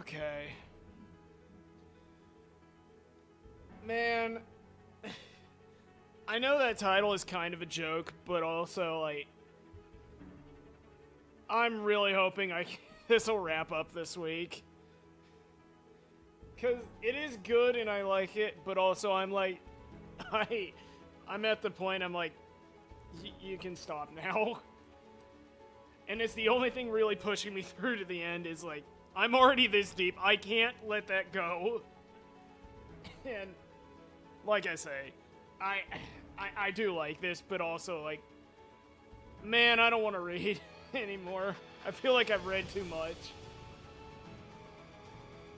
Okay. Man, I know that title is kind of a joke, but also, like, I'm really hoping this will wrap up this week. Because it is good and I like it, but also I'm like, I'm at the point I'm like, you can stop now. And it's the only thing really pushing me through to the end is like, I'm already this deep, I can't let that go. And like I say, I do like this, but also like, man, I don't want to read anymore. I feel like I've read too much.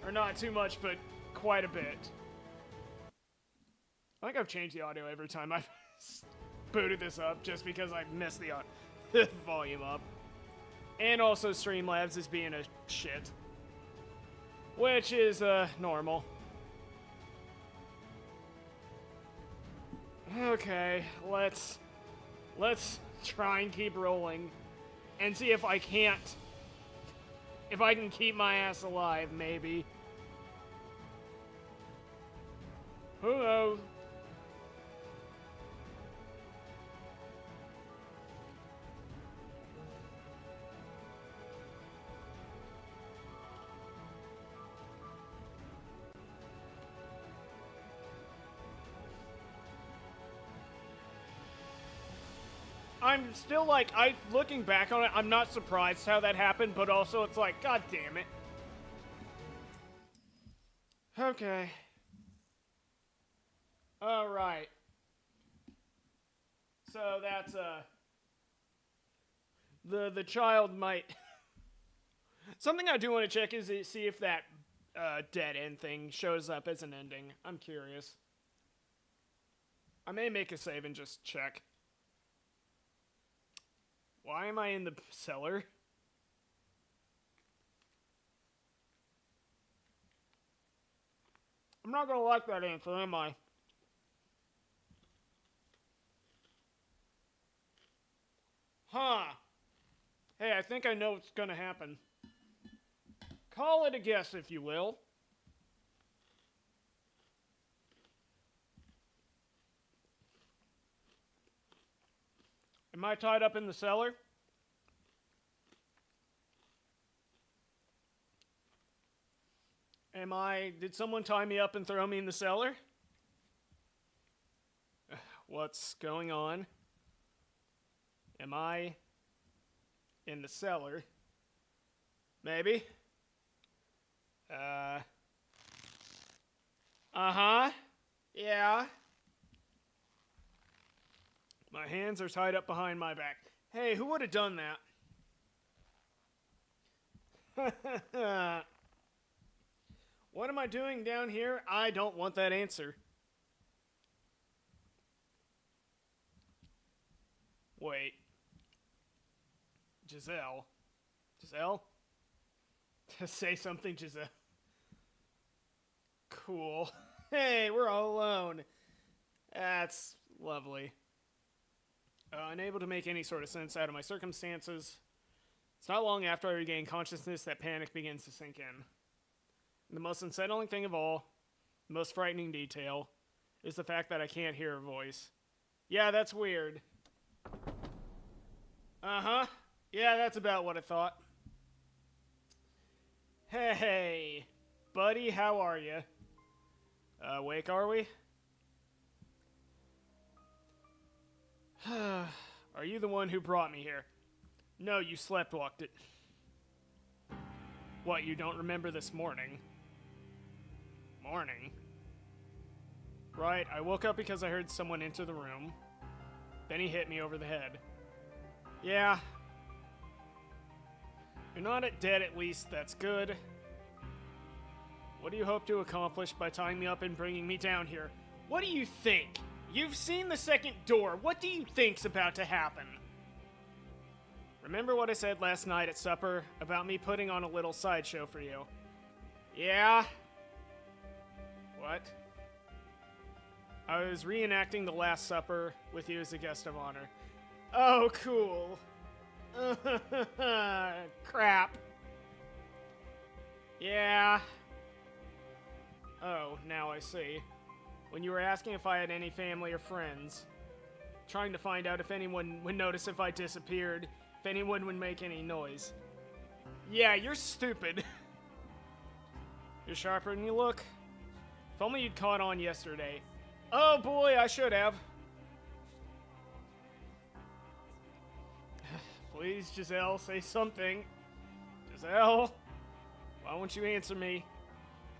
Or not too much, but quite a bit. I think I've changed the audio every time I've booted this up, just because I've messed the volume up. And also Streamlabs is being a shit. Which is, normal. Okay, let's try and keep rolling. And see if I can keep my ass alive, maybe. Who knows? I'm still like, looking back on it, I'm not surprised how that happened, but also it's like, god damn it. Okay. Alright. So that's, the child might... Something I do want to check is to see if that, dead end thing shows up as an ending. I'm curious. I may make a save and just check. Why am I in the cellar? I'm not gonna like that answer, am I? Huh. Hey, I think I know what's gonna happen. Call it a guess, if you will. Am I tied up in the cellar? Did someone tie me up and throw me in the cellar? What's going on? Am I in the cellar? Maybe. Uh-huh. Yeah. My hands are tied up behind my back. Hey, who would have done that? What am I doing down here? I don't want that answer. Wait. Giselle? Giselle? Say something, Giselle. Cool. Hey, we're all alone. That's lovely. Unable to make any sort of sense out of my circumstances. It's not long after I regain consciousness that panic begins to sink in. The most unsettling thing of all, the most frightening detail, is the fact that I can't hear her voice. Yeah, that's weird. Uh-huh. Yeah, that's about what I thought. Hey, buddy, how are you? Awake, are we? Are you the one who brought me here? No, you sleptwalked it. What, you don't remember this morning? Morning? Right, I woke up because I heard someone enter the room. Then he hit me over the head. Yeah. You're not dead at least, that's good. What do you hope to accomplish by tying me up and bringing me down here? What do you think? You've seen the second door. What do you think's about to happen? Remember what I said last night at supper about me putting on a little sideshow for you? Yeah? What? I was reenacting the Last Supper with you as a guest of honor. Oh, cool. Crap. Yeah. I see. When you were asking if I had any family or friends. Trying to find out if anyone would notice if I disappeared, if anyone would make any noise. Yeah, you're stupid. You're sharper than you look. If only you'd caught on yesterday. Oh boy, I should have. Please, Giselle, say something. Giselle, why won't you answer me?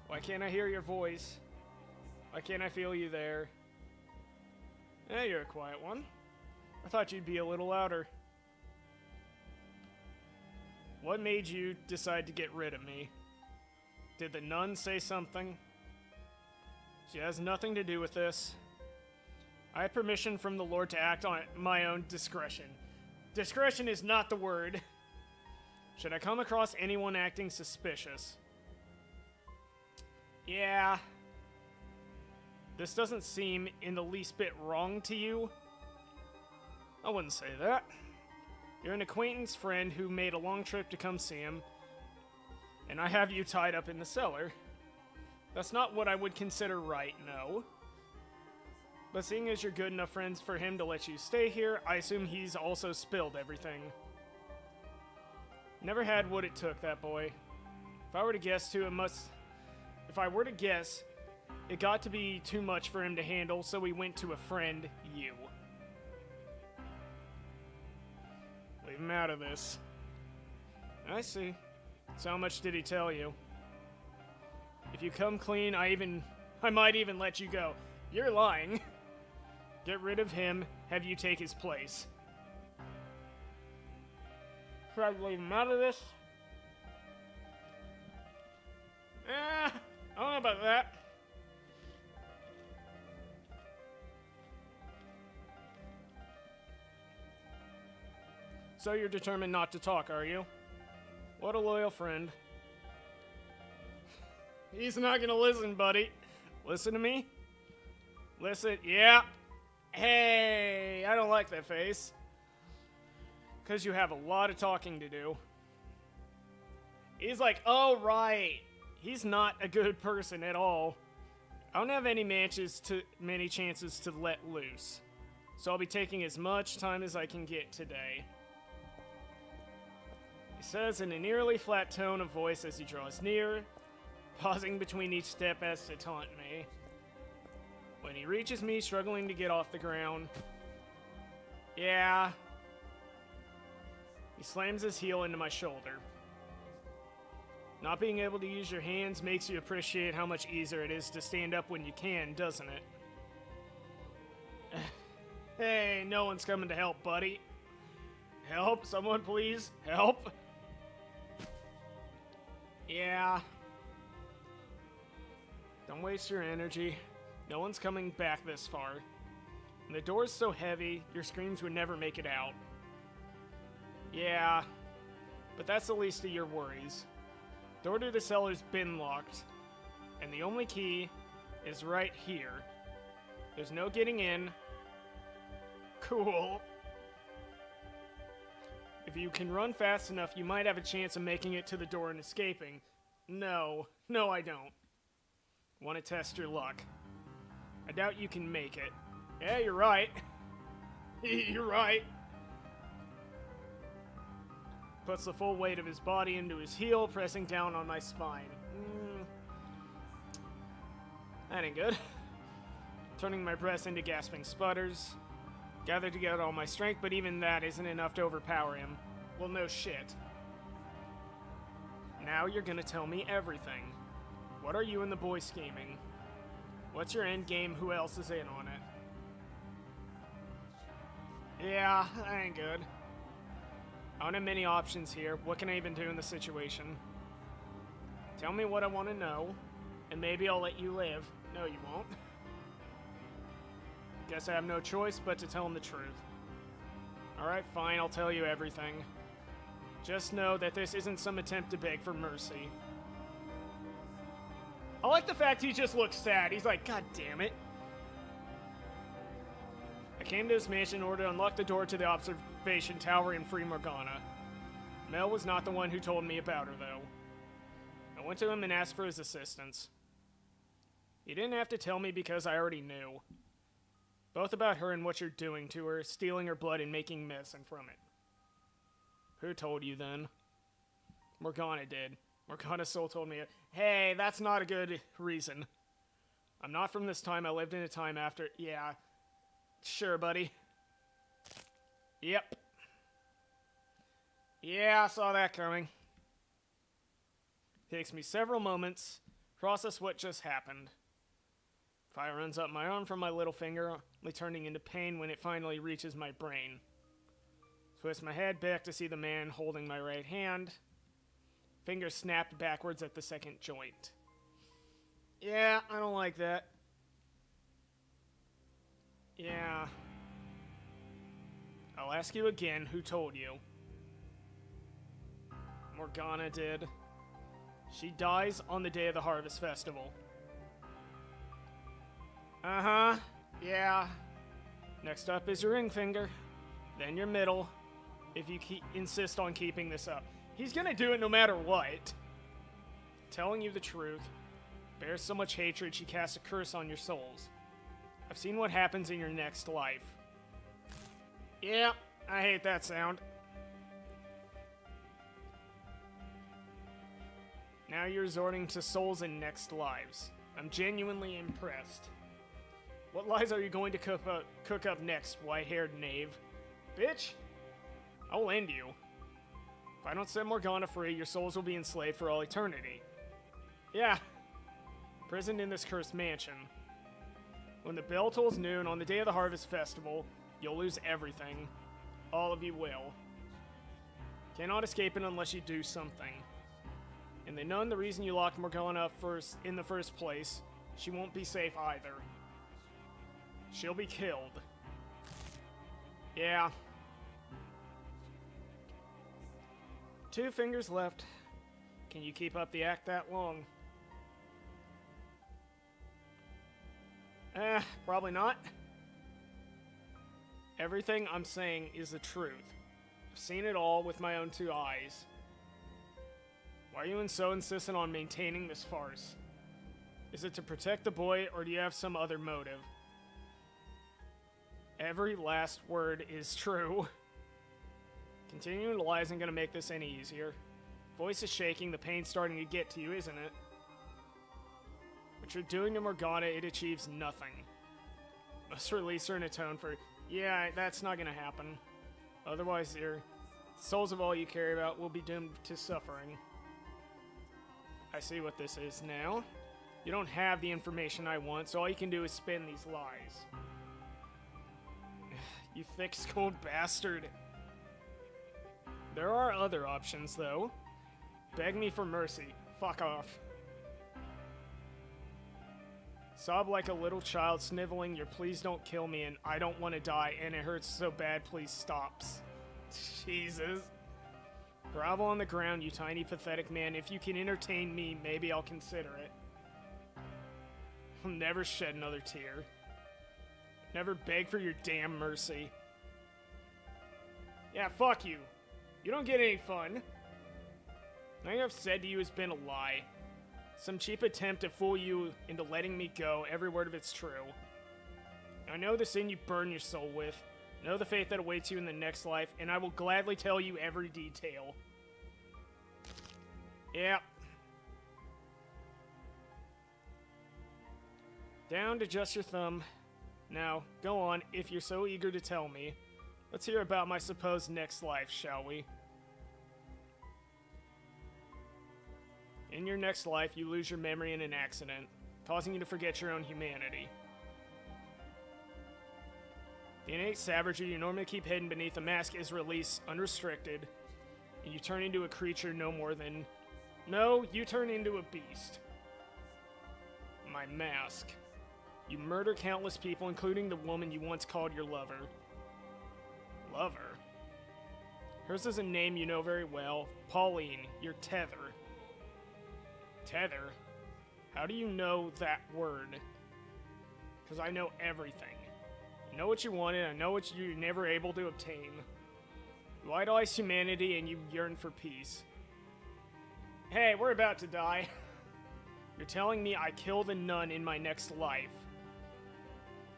Why can't I hear your voice? Why can't I feel you there? Eh, you're a quiet one. I thought you'd be a little louder. What made you decide to get rid of me? Did the nun say something? She has nothing to do with this. I have permission from the Lord to act on my own discretion. Discretion is not the word. Should I come across anyone acting suspicious? Yeah. This doesn't seem in the least bit wrong to you. I wouldn't say that. You're an acquaintance friend who made a long trip to come see him, and I have you tied up in the cellar. That's not what I would consider right, no. But seeing as you're good enough friends for him to let you stay here, I assume he's also spilled everything. Never had what it took, that boy. If I were to guess too, If I were to guess, it got to be too much for him to handle, so we went to a friend, you. Leave him out of this. I see. So how much did he tell you? If you come clean, I might even let you go. You're lying. Get rid of him, have you take his place. Should I leave him out of this? I don't know about that. So you're determined not to talk, are you? What a loyal friend. He's not gonna listen, buddy. Listen to me? Listen, yeah. Hey, I don't like that face. Because you have a lot of talking to do. He's like, oh, right. He's not a good person at all. I don't have many chances to let loose. So I'll be taking as much time as I can get today. He says in an eerily flat tone of voice as he draws near, pausing between each step as to taunt me. When he reaches me, struggling to get off the ground. Yeah. He slams his heel into my shoulder. Not being able to use your hands makes you appreciate how much easier it is to stand up when you can, doesn't it? Hey, no one's coming to help, buddy. Help, someone please, help. Yeah. Don't waste your energy. No one's coming back this far. And the door's so heavy, your screams would never make it out. Yeah, but that's the least of your worries. Door to the cellar's been locked, and the only key is right here. There's no getting in. Cool. If you can run fast enough, you might have a chance of making it to the door and escaping. No, I don't. Want to test your luck. I doubt you can make it. Yeah, you're right. You're right. Puts the full weight of his body into his heel, pressing down on my spine. That ain't good. Turning my breath into gasping sputters. Gather together all my strength, but even that isn't enough to overpower him. Well, no shit. Now you're gonna tell me everything. What are you and the boy scheming? What's your end game? Who else is in on it? Yeah, that ain't good. I don't have many options here. What can I even do in the situation? Tell me what I want to know, and maybe I'll let you live. No, you won't. Guess I have no choice but to tell him the truth. Alright, fine, I'll tell you everything. Just know that this isn't some attempt to beg for mercy. I like the fact he just looks sad. He's like, God damn it. I came to this mansion in order to unlock the door to the observation tower and free Morgana. Mel was not the one who told me about her, though. I went to him and asked for his assistance. You didn't have to tell me because I already knew. Both about her and what you're doing to her, stealing her blood and making medicine from it. Who told you then? Morgana did. Morgana's soul told me, hey, that's not a good reason. I'm not from this time, I lived in a time after. Yeah, sure, buddy. Yep. Yeah, I saw that coming. It takes me several moments to process what just happened. Fire runs up my arm from my little finger, only turning into pain when it finally reaches my brain. Twist my head back to see the man holding my right hand. Fingers snapped backwards at the second joint. Yeah, I don't like that. Yeah. I'll ask you again, who told you? Morgana did. She dies on the day of the Harvest Festival. Uh-huh. Yeah. Next up is your ring finger. Then your middle. If you insist on keeping this up. He's gonna do it no matter what. Telling you the truth. Bears so much hatred she casts a curse on your souls. I've seen what happens in your next life. Yeah, I hate that sound. Now you're resorting to souls in next lives. I'm genuinely impressed. What lies are you going to cook up next, white-haired knave? Bitch, I will end you. If I don't set Morgana free, your souls will be enslaved for all eternity. Yeah, imprisoned in this cursed mansion. When the bell tolls noon on the day of the Harvest Festival, you'll lose everything. All of you will. Cannot escape it unless you do something. And they know the reason you locked Morgana up in the first place. She won't be safe either. She'll be killed. Yeah. 2 fingers left. Can you keep up the act that long? Probably not. Everything I'm saying is the truth. I've seen it all with my own 2 eyes. Why are you so insistent on maintaining this farce? Is it to protect the boy, or do you have some other motive? Every last word is true. Continuing to lie isn't going to make this any easier. Voice is shaking, the pain's starting to get to you, isn't it? What you're doing to Morgana, it achieves nothing. Must release her in a tone for, yeah, that's not going to happen. Otherwise, the souls of all you care about will be doomed to suffering. I see what this is now. You don't have the information I want, so all you can do is spin these lies. You thick-skulled bastard. There are other options, though. Beg me for mercy. Fuck off. Sob like a little child, sniveling your please don't kill me and I don't want to die and it hurts so bad, please stops. Jesus. Grovel on the ground, you tiny pathetic man. If you can entertain me, maybe I'll consider it. I'll never shed another tear. Never beg for your damn mercy. Yeah, fuck you. You don't get any fun. Nothing I've said to you has been a lie. Some cheap attempt to fool you into letting me go. Every word of it's true. I know the sin you burn your soul with. Know the fate that awaits you in the next life, and I will gladly tell you every detail. Yeah. Down to just your thumb. Now, go on, if you're so eager to tell me. Let's hear about my supposed next life, shall we? In your next life, you lose your memory in an accident, causing you to forget your own humanity. The innate savagery you normally keep hidden beneath a mask is released unrestricted, and you turn into a creature no more than... No, you turn into a beast. My mask. You murder countless people, including the woman you once called your lover. Lover? Hers is a name you know very well. Pauline, your tether. Tether? How do you know that word? Because I know everything. I know what you wanted, I know what you're never able to obtain. You idolize humanity and you yearn for peace. Hey, we're about to die. You're telling me I killed a nun in my next life.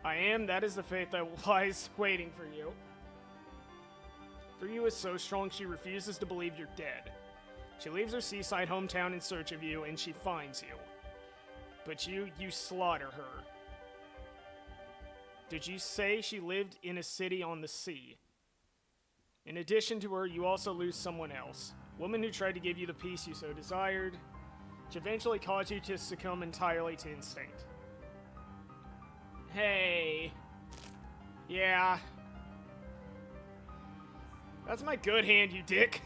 I am. That is the fate that lies waiting for you. For you is so strong she refuses to believe you're dead. She leaves her seaside hometown in search of you, and she finds you. But you slaughter her. Did you say she lived in a city on the sea? In addition to her, you also lose someone else. A woman who tried to give you the peace you so desired, which eventually caused you to succumb entirely to instinct. Hey. Yeah. That's my good hand, you dick.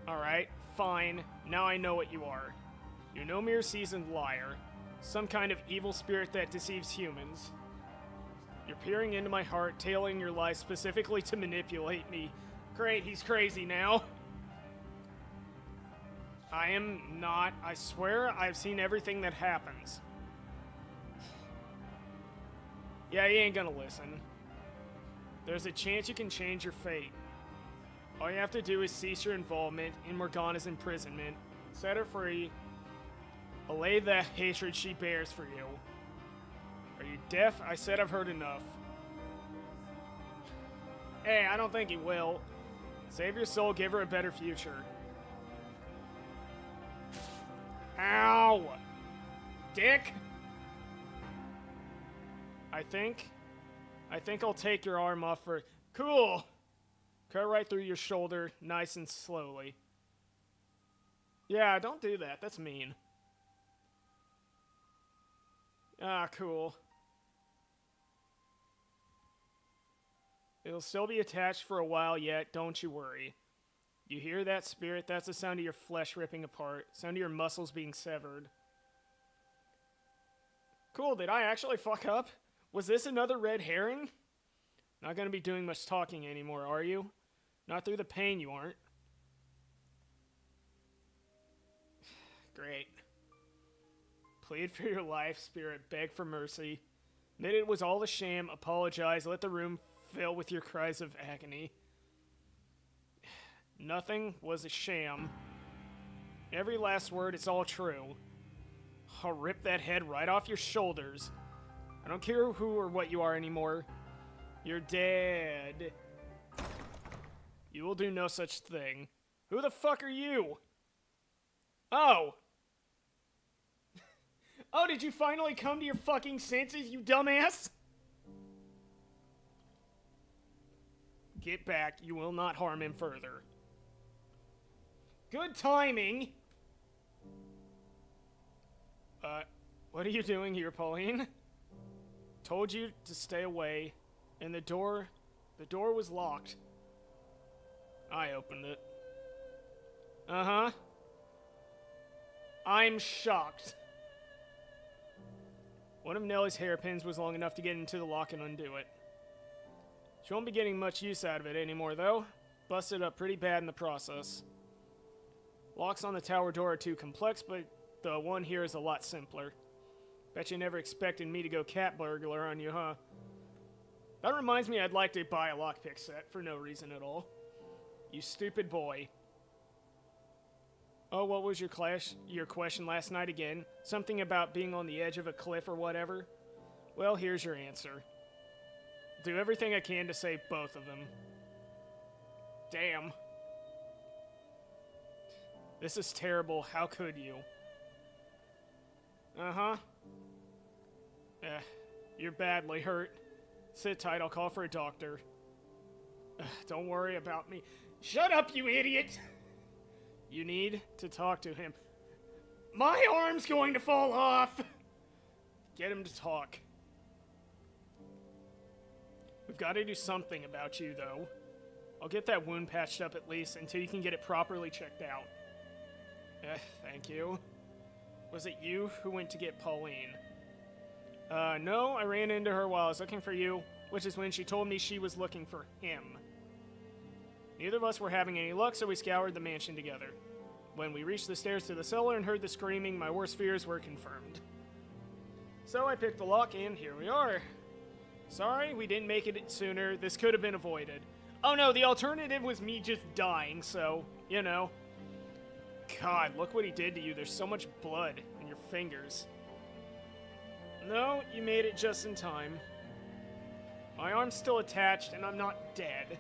Alright, fine. Now I know what you are. You're no mere seasoned liar. Some kind of evil spirit that deceives humans. You're peering into my heart, tailoring your lies specifically to manipulate me. Great, he's crazy now. I am not. I swear I've seen everything that happens. Yeah, he ain't gonna listen. There's a chance you can change your fate. All you have to do is cease your involvement in Morgana's imprisonment, set her free, allay the hatred she bears for you. Are you deaf? I said I've heard enough. Hey, I don't think he will. Save your soul, give her a better future. Ow! Dick! I think I'll take your arm off for... Cool! Cut right through your shoulder, nice and slowly. Yeah, don't do that. That's mean. Ah, cool. It'll still be attached for a while yet, don't you worry. You hear that, spirit? That's the sound of your flesh ripping apart. Sound of your muscles being severed. Cool, did I actually fuck up? Was this another red herring? Not gonna be doing much talking anymore, are you? Not through the pain, you aren't. Great. Plead for your life, spirit. Beg for mercy. Admit it was all a sham. Apologize. Let the room fill with your cries of agony. Nothing was a sham. Every last word, it's all true. I'll rip that head right off your shoulders. I don't care who or what you are anymore. You're dead. You will do no such thing. Who the fuck are you? Oh. Oh, did you finally come to your fucking senses, you dumbass? Get back. You will not harm him further. Good timing. What are you doing here, Pauline? Told you to stay away, and the door was locked. I opened it. Uh-huh. I'm shocked. One of Nellie's hairpins was long enough to get into the lock and undo it. She won't be getting much use out of it anymore, though. Busted up pretty bad in the process. Locks on the tower door are too complex, but the one here is a lot simpler. Bet you never expected me to go cat burglar on you, huh? That reminds me I'd like to buy a lockpick set for no reason at all. You stupid boy. Oh, what was your question last night again? Something about being on the edge of a cliff or whatever? Well, here's your answer. Do everything I can to save both of them. Damn. This is terrible. How could you? Uh-huh. You're badly hurt. Sit tight, I'll call for a doctor. Don't worry about me. Shut up, you idiot! You need to talk to him. My arm's going to fall off! Get him to talk. We've got to do something about you, though. I'll get that wound patched up at least until you can get it properly checked out. Thank you. Was it you who went to get Pauline? No, I ran into her while I was looking for you, which is when she told me she was looking for him. Neither of us were having any luck, so we scoured the mansion together. When we reached the stairs to the cellar and heard the screaming, my worst fears were confirmed. So I picked the lock, and here we are. Sorry, we didn't make it sooner. This could have been avoided. Oh no, the alternative was me just dying, so, you know. God, look what he did to you. There's so much blood in your fingers. No, you made it just in time. My arm's still attached, and I'm not dead.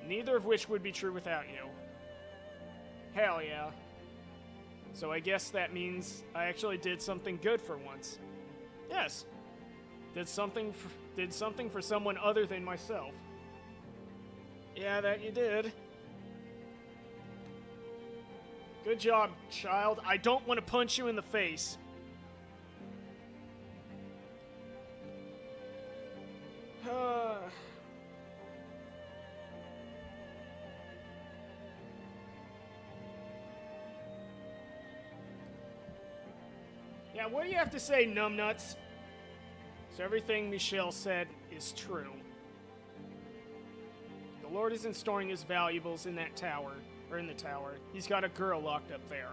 Neither of which would be true without you. Hell yeah. So I guess that means I actually did something good for once. Yes. Did something for someone other than myself. Yeah, that you did. Good job, child. I don't want to punch you in the face. Yeah, what do you have to say, numbnuts? So everything Michelle said is true. The Lord isn't storing his valuables in that tower, or in the tower. He's got a girl locked up there.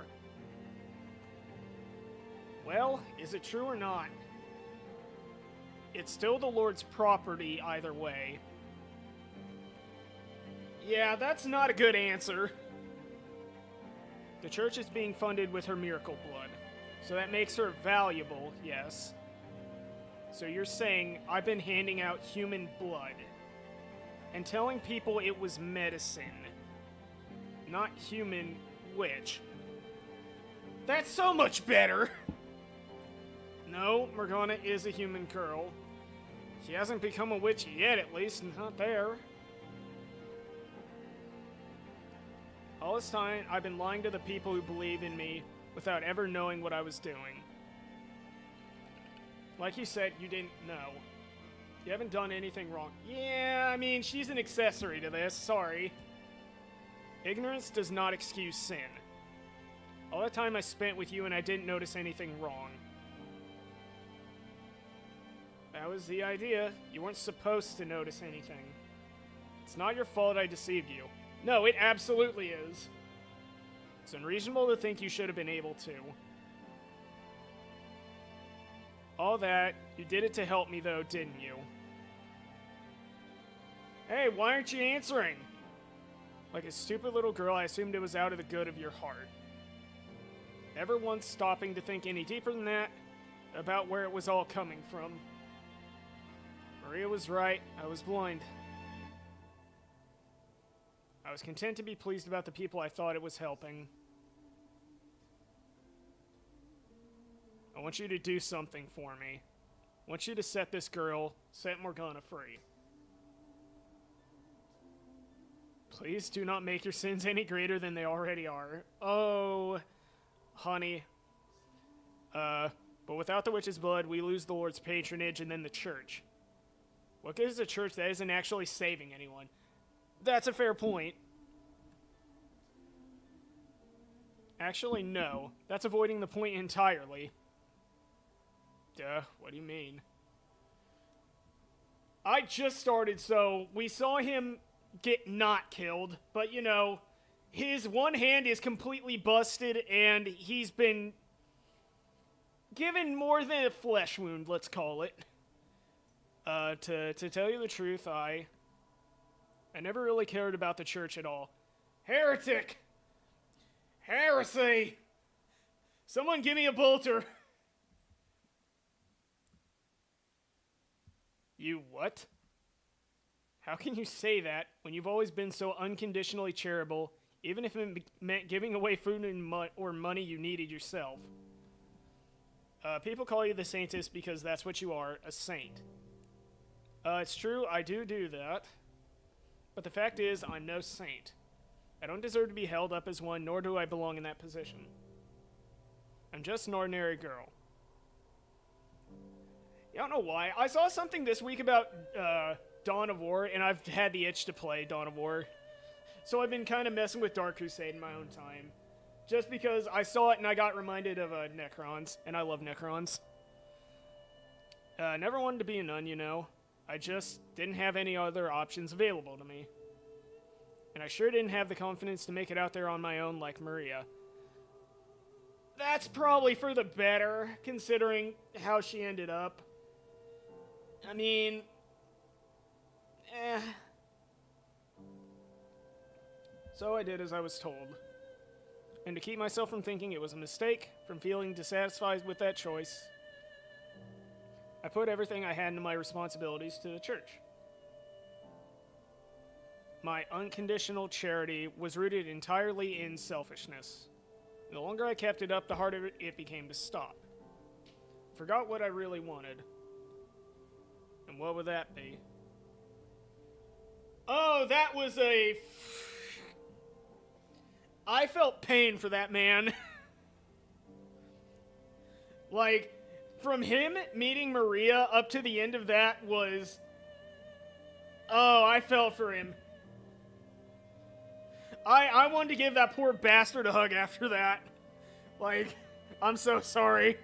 Well, is it true or not? It's still the Lord's property either way. Yeah, that's not a good answer. The church is being funded with her miracle blood, so that makes her valuable, yes. So you're saying I've been handing out human blood and telling people it was medicine, not human witch. That's so much better! No, Morgana is a human girl. She hasn't become a witch yet, at least, not there. All this time, I've been lying to the people who believe in me without ever knowing what I was doing. Like you said, you didn't know. You haven't done anything wrong. Yeah, I mean, she's an accessory to this, sorry. Ignorance does not excuse sin. All the time I spent with you and I didn't notice anything wrong. That was the idea. You weren't supposed to notice anything. It's not your fault I deceived you. No, it absolutely is. It's unreasonable to think you should have been able to. All that, you did it to help me though, didn't you? Hey, why aren't you answering? Like a stupid little girl, I assumed it was out of the good of your heart. Never once stopping to think any deeper than that about where it was all coming from. Maria was right, I was blind. I was content to be pleased about the people I thought it was helping. I want you to do something for me. I want you to set this girl, set Morgana free. Please do not make your sins any greater than they already are. Oh, honey. But without the witch's blood, we lose the Lord's patronage and then the church. What good is a church that isn't actually saving anyone? That's a fair point. Actually, no. That's avoiding the point entirely. Duh, what do you mean? I just started, so we saw him get not killed, but you know, his one hand is completely busted and he's been given more than a flesh wound, let's call it. To tell you the truth, I never really cared about the church at all. Heretic! Heresy! Someone give me a bolter! You what? How can you say that when you've always been so unconditionally charitable, even if it meant giving away food and or money you needed yourself? People call you the saintess because that's what you are, a saint. It's true, I do that. But the fact is, I'm no saint. I don't deserve to be held up as one, nor do I belong in that position. I'm just an ordinary girl. I don't know why. I saw something this week about Dawn of War, and I've had the itch to play Dawn of War. So I've been kind of messing with Dark Crusade in my own time. Just because I saw it and I got reminded of Necrons, and I love Necrons. Never wanted to be a nun, you know. I just didn't have any other options available to me. And I sure didn't have the confidence to make it out there on my own like Maria. That's probably for the better, considering how she ended up. I mean, So I did as I was told. And to keep myself from thinking it was a mistake, from feeling dissatisfied with that choice, I put everything I had into my responsibilities to the church. My unconditional charity was rooted entirely in selfishness. The longer I kept it up, the harder it became to stop. Forgot what I really wanted. And what would that be? Oh, that was I felt pain for that man. Like, from him meeting Maria up to the end of that was... Oh, I felt for him. I wanted to give that poor bastard a hug after that. Like, I'm so sorry.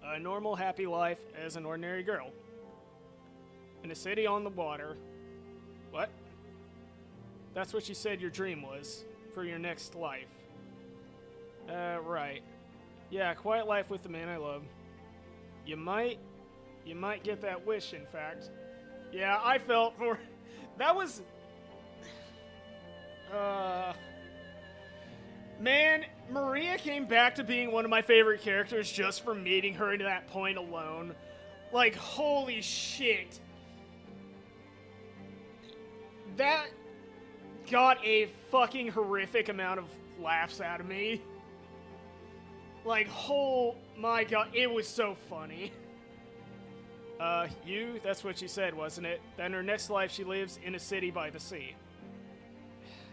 A normal, happy life as an ordinary girl. In a city on the water. What? That's what you said your dream was for your next life. Right. Yeah, quiet life with the man I love. You might get that wish, in fact. Yeah, I felt for... That was... Man, Maria came back to being one of my favorite characters just from meeting her to that point alone. Like, holy shit. That got a fucking horrific amount of laughs out of me. Like, oh my god, it was so funny. That's what she said, wasn't it? That in her next life she lives in a city by the sea.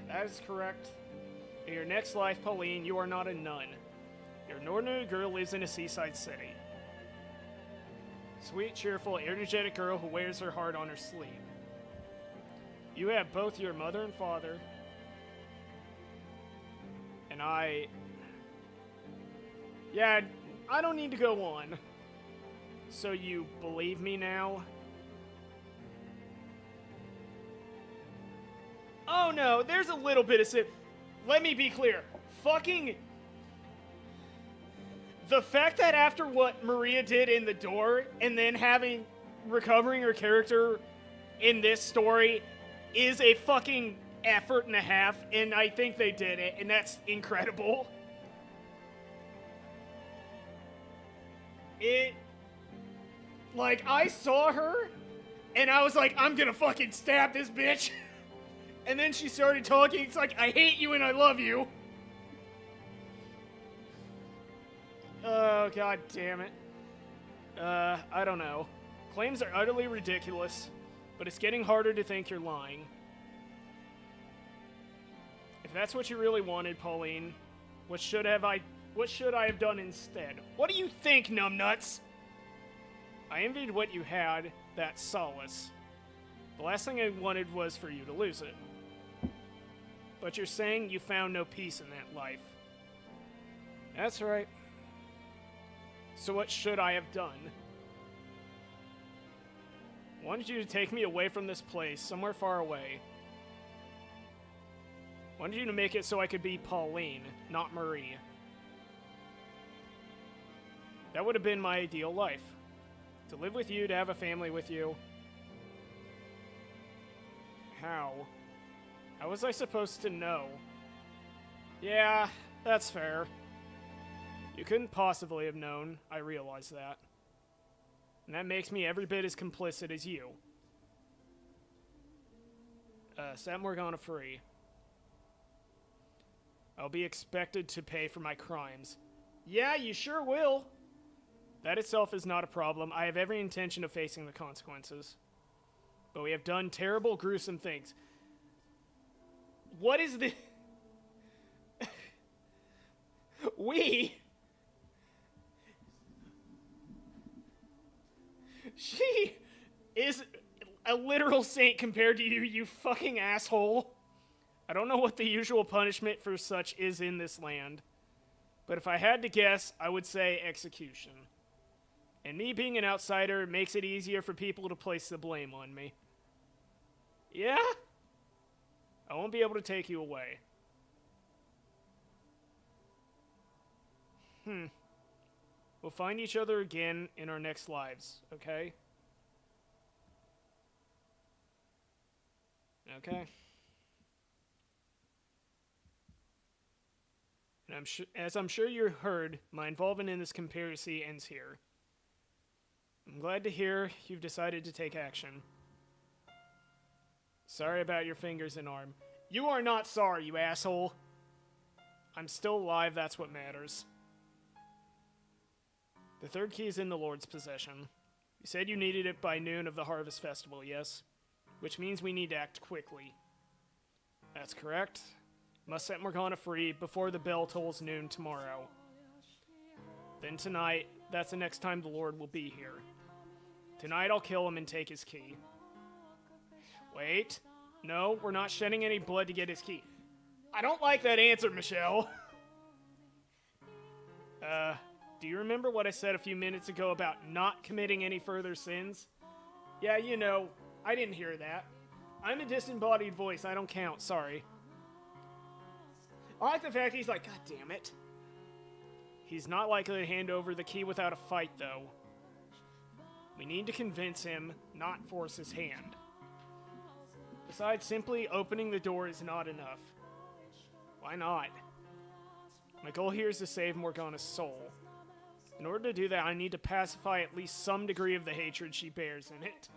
That is correct. In your next life, Pauline, you are not a nun. Your an ordinary girl lives in a seaside city. Sweet, cheerful, energetic girl who wears her heart on her sleeve. You have both your mother and father, and yeah, I don't need to go on. So you believe me now? Oh no, there's a little bit of let me be clear. Fucking... The fact that after what Maria did in the door, and then recovering her character in this story is a fucking effort and a half, and I think they did it, and that's incredible. Like, I saw her, and I was like, I'm gonna fucking stab this bitch. And then she started talking, it's like, I hate you and I love you. Oh, god damn it. I don't know. Claims are utterly ridiculous, but it's getting harder to think you're lying. If that's what you really wanted, Pauline, what should I have done instead? What do you think, numbnuts? I envied what you had, that solace. The last thing I wanted was for you to lose it. But you're saying you found no peace in that life. That's right. So what should I have done? I wanted you to take me away from this place, somewhere far away. I wanted you to make it so I could be Pauline, not Marie. That would have been my ideal life. To live with you, to have a family with you. How? How was I supposed to know? Yeah, that's fair. You couldn't possibly have known, I realize that. And that makes me every bit as complicit as you. Set Morgana free. I'll be expected to pay for my crimes. Yeah, you sure will. That itself is not a problem. I have every intention of facing the consequences. But we have done terrible, gruesome things. What is the... We... She is a literal saint compared to you, you fucking asshole. I don't know what the usual punishment for such is in this land. But if I had to guess, I would say execution. And me being an outsider makes it easier for people to place the blame on me. Yeah? I won't be able to take you away. We'll find each other again in our next lives, okay? Okay. And as I'm sure you heard, my involvement in this conspiracy ends here. I'm glad to hear you've decided to take action. Sorry about your fingers and arm. You are not sorry, you asshole. I'm still alive, that's what matters. The third key is in the Lord's possession. You said you needed it by noon of the Harvest Festival, yes? Which means we need to act quickly. That's correct. Must set Morgana free before the bell tolls noon tomorrow. Then tonight, that's the next time the Lord will be here. Tonight I'll kill him and take his key. Wait. No, we're not shedding any blood to get his key. I don't like that answer, Michelle. Do you remember what I said a few minutes ago about not committing any further sins? Yeah, you know, I didn't hear that. I'm a disembodied voice, I don't count, sorry. I like the fact he's like, God damn it. He's not likely to hand over the key without a fight, though. We need to convince him, not force his hand. Besides, simply opening the door is not enough. Why not? My goal here is to save Morgana's soul. In order to do that, I need to pacify at least some degree of the hatred she bears in it.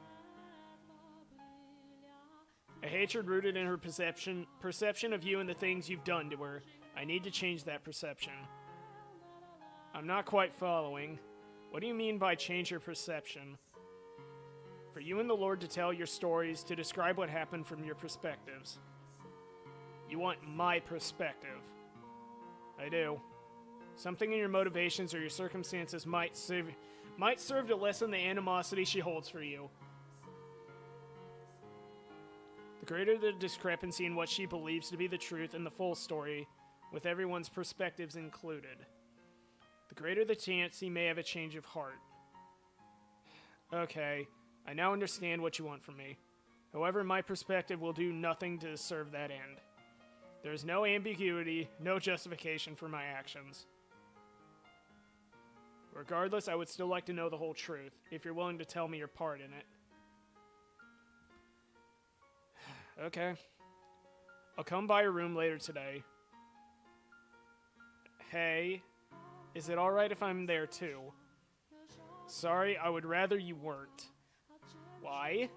A hatred rooted in her perception of you and the things you've done to her. I need to change that perception. I'm not quite following. What do you mean by change your perception? For you and the Lord to tell your stories, to describe what happened from your perspectives. You want my perspective. I do. Something in your motivations or your circumstances might serve to lessen the animosity she holds for you. The greater the discrepancy in what she believes to be the truth and the full story, with everyone's perspectives included, the greater the chance he may have a change of heart. Okay, I now understand what you want from me. However, my perspective will do nothing to serve that end. There is no ambiguity, no justification for my actions. Regardless, I would still like to know the whole truth, if you're willing to tell me your part in it. Okay. I'll come by your room later today. Hey, is it alright if I'm there too? Sorry, I would rather you weren't. Why?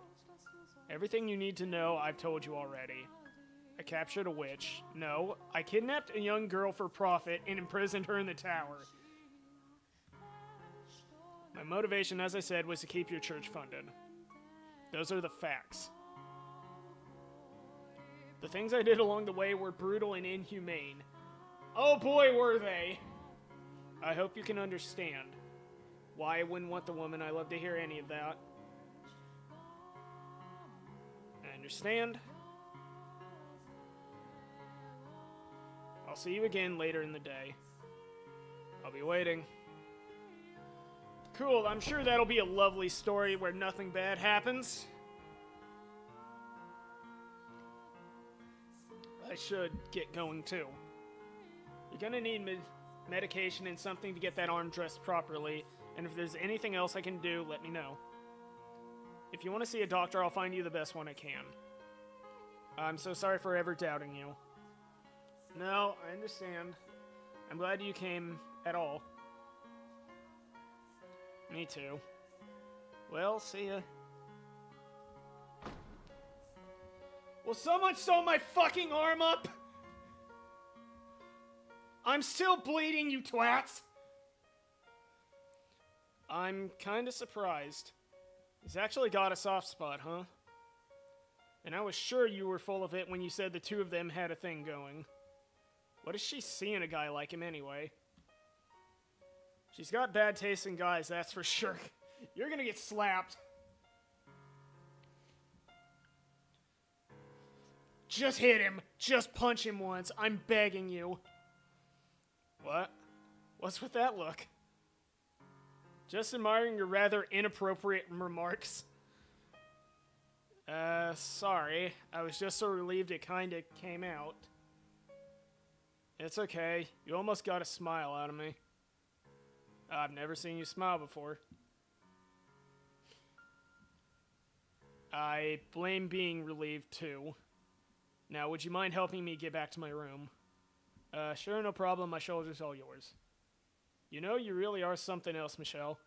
Everything you need to know, I've told you already. I captured a witch. No, I kidnapped a young girl for profit and imprisoned her in the tower. My motivation, as I said, was to keep your church funded. Those are the facts. The things I did along the way were brutal and inhumane. Oh boy, were they! I hope you can understand why I wouldn't want the woman I love to hear any of that. I understand. I'll see you again later in the day. I'll be waiting. Cool, I'm sure that'll be a lovely story where nothing bad happens. I should get going too. You're gonna need medication and something to get that arm dressed properly, and if there's anything else I can do, let me know. If you want to see a doctor, I'll find you the best one I can. I'm so sorry for ever doubting you. No, I understand. I'm glad you came at all. Me too. Well, see ya. Will someone sew my fucking arm up? I'm still bleeding, you twats! I'm kinda surprised. He's actually got a soft spot, huh? And I was sure you were full of it when you said the two of them had a thing going. What does she see in a guy like him anyway? She's got bad taste in guys, that's for sure. You're gonna get slapped. Just hit him. Just punch him once. I'm begging you. What? What's with that look? Just admiring your rather inappropriate remarks. Sorry. I was just so relieved it kinda came out. It's okay. You almost got a smile out of me. I've never seen you smile before. I blame being relieved, too. Now, would you mind helping me get back to my room? Sure, no problem. My shoulder's all yours. You know, you really are something else, Michelle.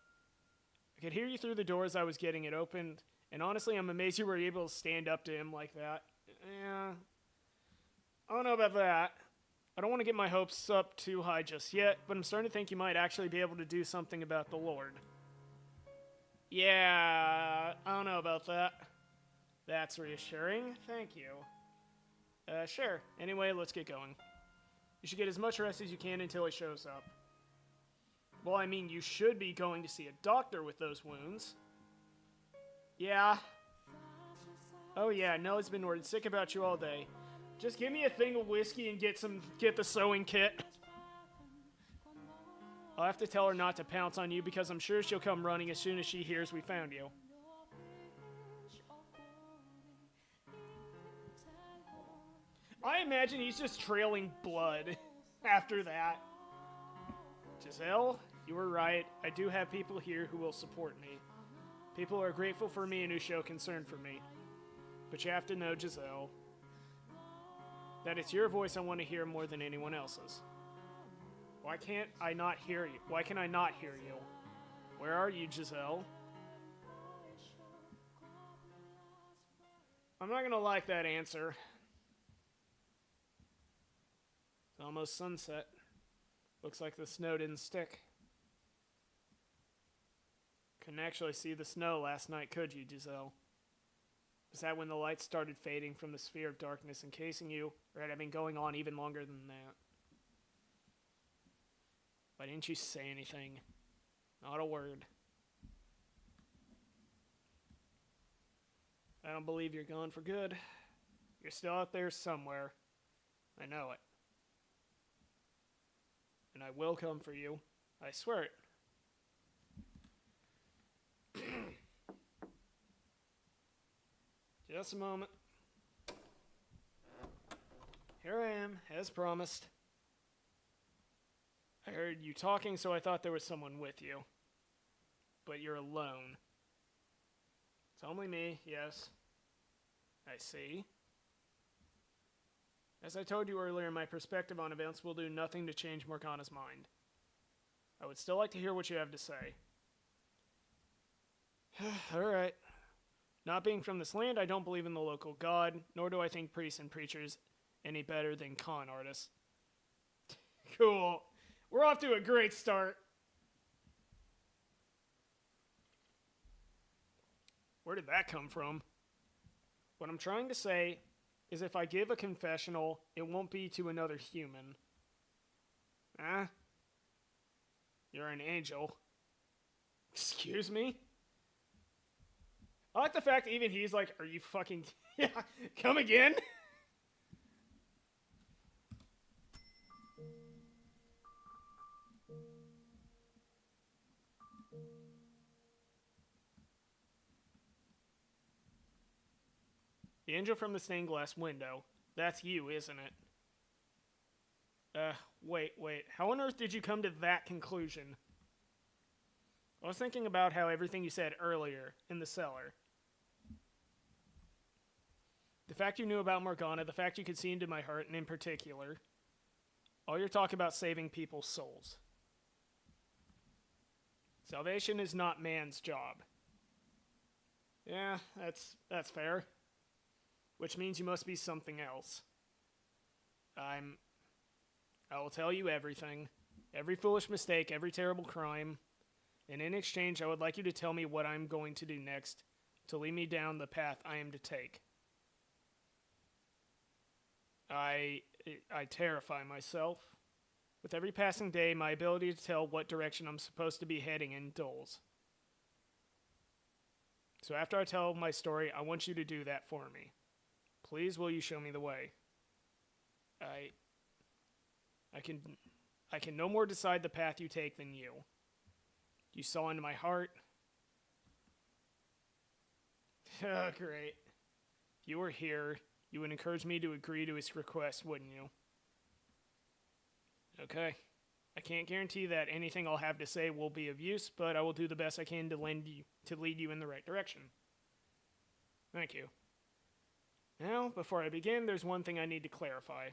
I could hear you through the door as I was getting it opened, and honestly, I'm amazed you were able to stand up to him like that. Yeah, I don't know about that. I don't want to get my hopes up too high just yet, but I'm starting to think you might actually be able to do something about the Lord. Yeah, I don't know about that. That's reassuring. Thank you. Sure. Anyway, let's get going. You should get as much rest as you can until he shows up. Well, I mean, you should be going to see a doctor with those wounds. Yeah. Oh yeah, Nellie's been worried sick about you all day. Just give me a thing of whiskey and get the sewing kit. I'll have to tell her not to pounce on you because I'm sure she'll come running as soon as she hears we found you. I imagine he's just trailing blood after that. Giselle, you were right. I do have people here who will support me. People who are grateful for me and who show concern for me. But you have to know, Giselle, that it's your voice I want to hear more than anyone else's. Why can't I not hear you? Why can I not hear you? Where are you, Giselle? I'm not gonna like that answer. It's almost sunset. Looks like the snow didn't stick. Couldn't actually see the snow last night, could you, Giselle? Was that when the lights started fading from the sphere of darkness encasing you, or had it been going on even longer than that? Why didn't you say anything? Not a word. I don't believe you're gone for good. You're still out there somewhere. I know it. And I will come for you. I swear it. Just a moment. Here I am, as promised. I heard you talking, so I thought there was someone with you. But you're alone. It's only me, yes. I see. As I told you earlier, my perspective on events will do nothing to change Morgana's mind. I would still like to hear what you have to say. Alright. Not being from this land, I don't believe in the local god, nor do I think priests and preachers any better than con artists. Cool. We're off to a great start. Where did that come from? What I'm trying to say is if I give a confessional, it won't be to another human. Huh? You're an angel. Excuse me? I like the fact that even he's like, are you fucking... Yeah, come again? The angel from the stained glass window. That's you, isn't it? Wait. How on earth did you come to that conclusion? I was thinking about how everything you said earlier in the cellar. The fact you knew about Morgana, the fact you could see into my heart, and in particular, all your talk about saving people's souls. Salvation is not man's job. Yeah, that's fair. Which means you must be something else. I will tell you everything. Every foolish mistake, every terrible crime. And in exchange, I would like you to tell me what I'm going to do next to lead me down the path I am to take. I terrify myself. With every passing day, my ability to tell what direction I'm supposed to be heading in dulls. So after I tell my story, I want you to do that for me. Please, will you show me the way? I can no more decide the path you take than you. You saw into my heart. Oh, great. If you were here, you would encourage me to agree to his request, wouldn't you? Okay. I can't guarantee that anything I'll have to say will be of use, but I will do the best I can to lead you in the right direction. Thank you. Now, before I begin, there's one thing I need to clarify.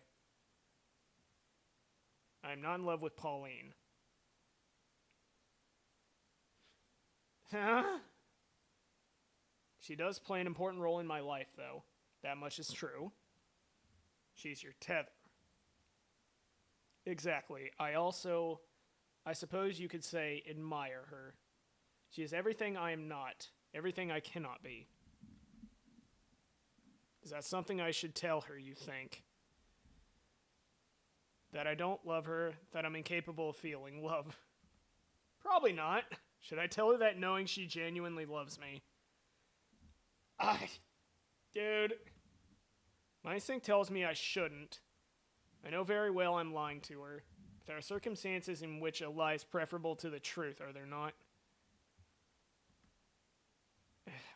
I am not in love with Pauline. Huh? She does play an important role in my life, though. That much is true. She's your tether. Exactly. I suppose you could say, admire her. She is everything I am not, everything I cannot be. Is that something I should tell her, you think? That I don't love her, that I'm incapable of feeling love? Probably not. Should I tell her that knowing she genuinely loves me? Dude. My instinct tells me I shouldn't. I know very well I'm lying to her. There are circumstances in which a lie is preferable to the truth, are there not?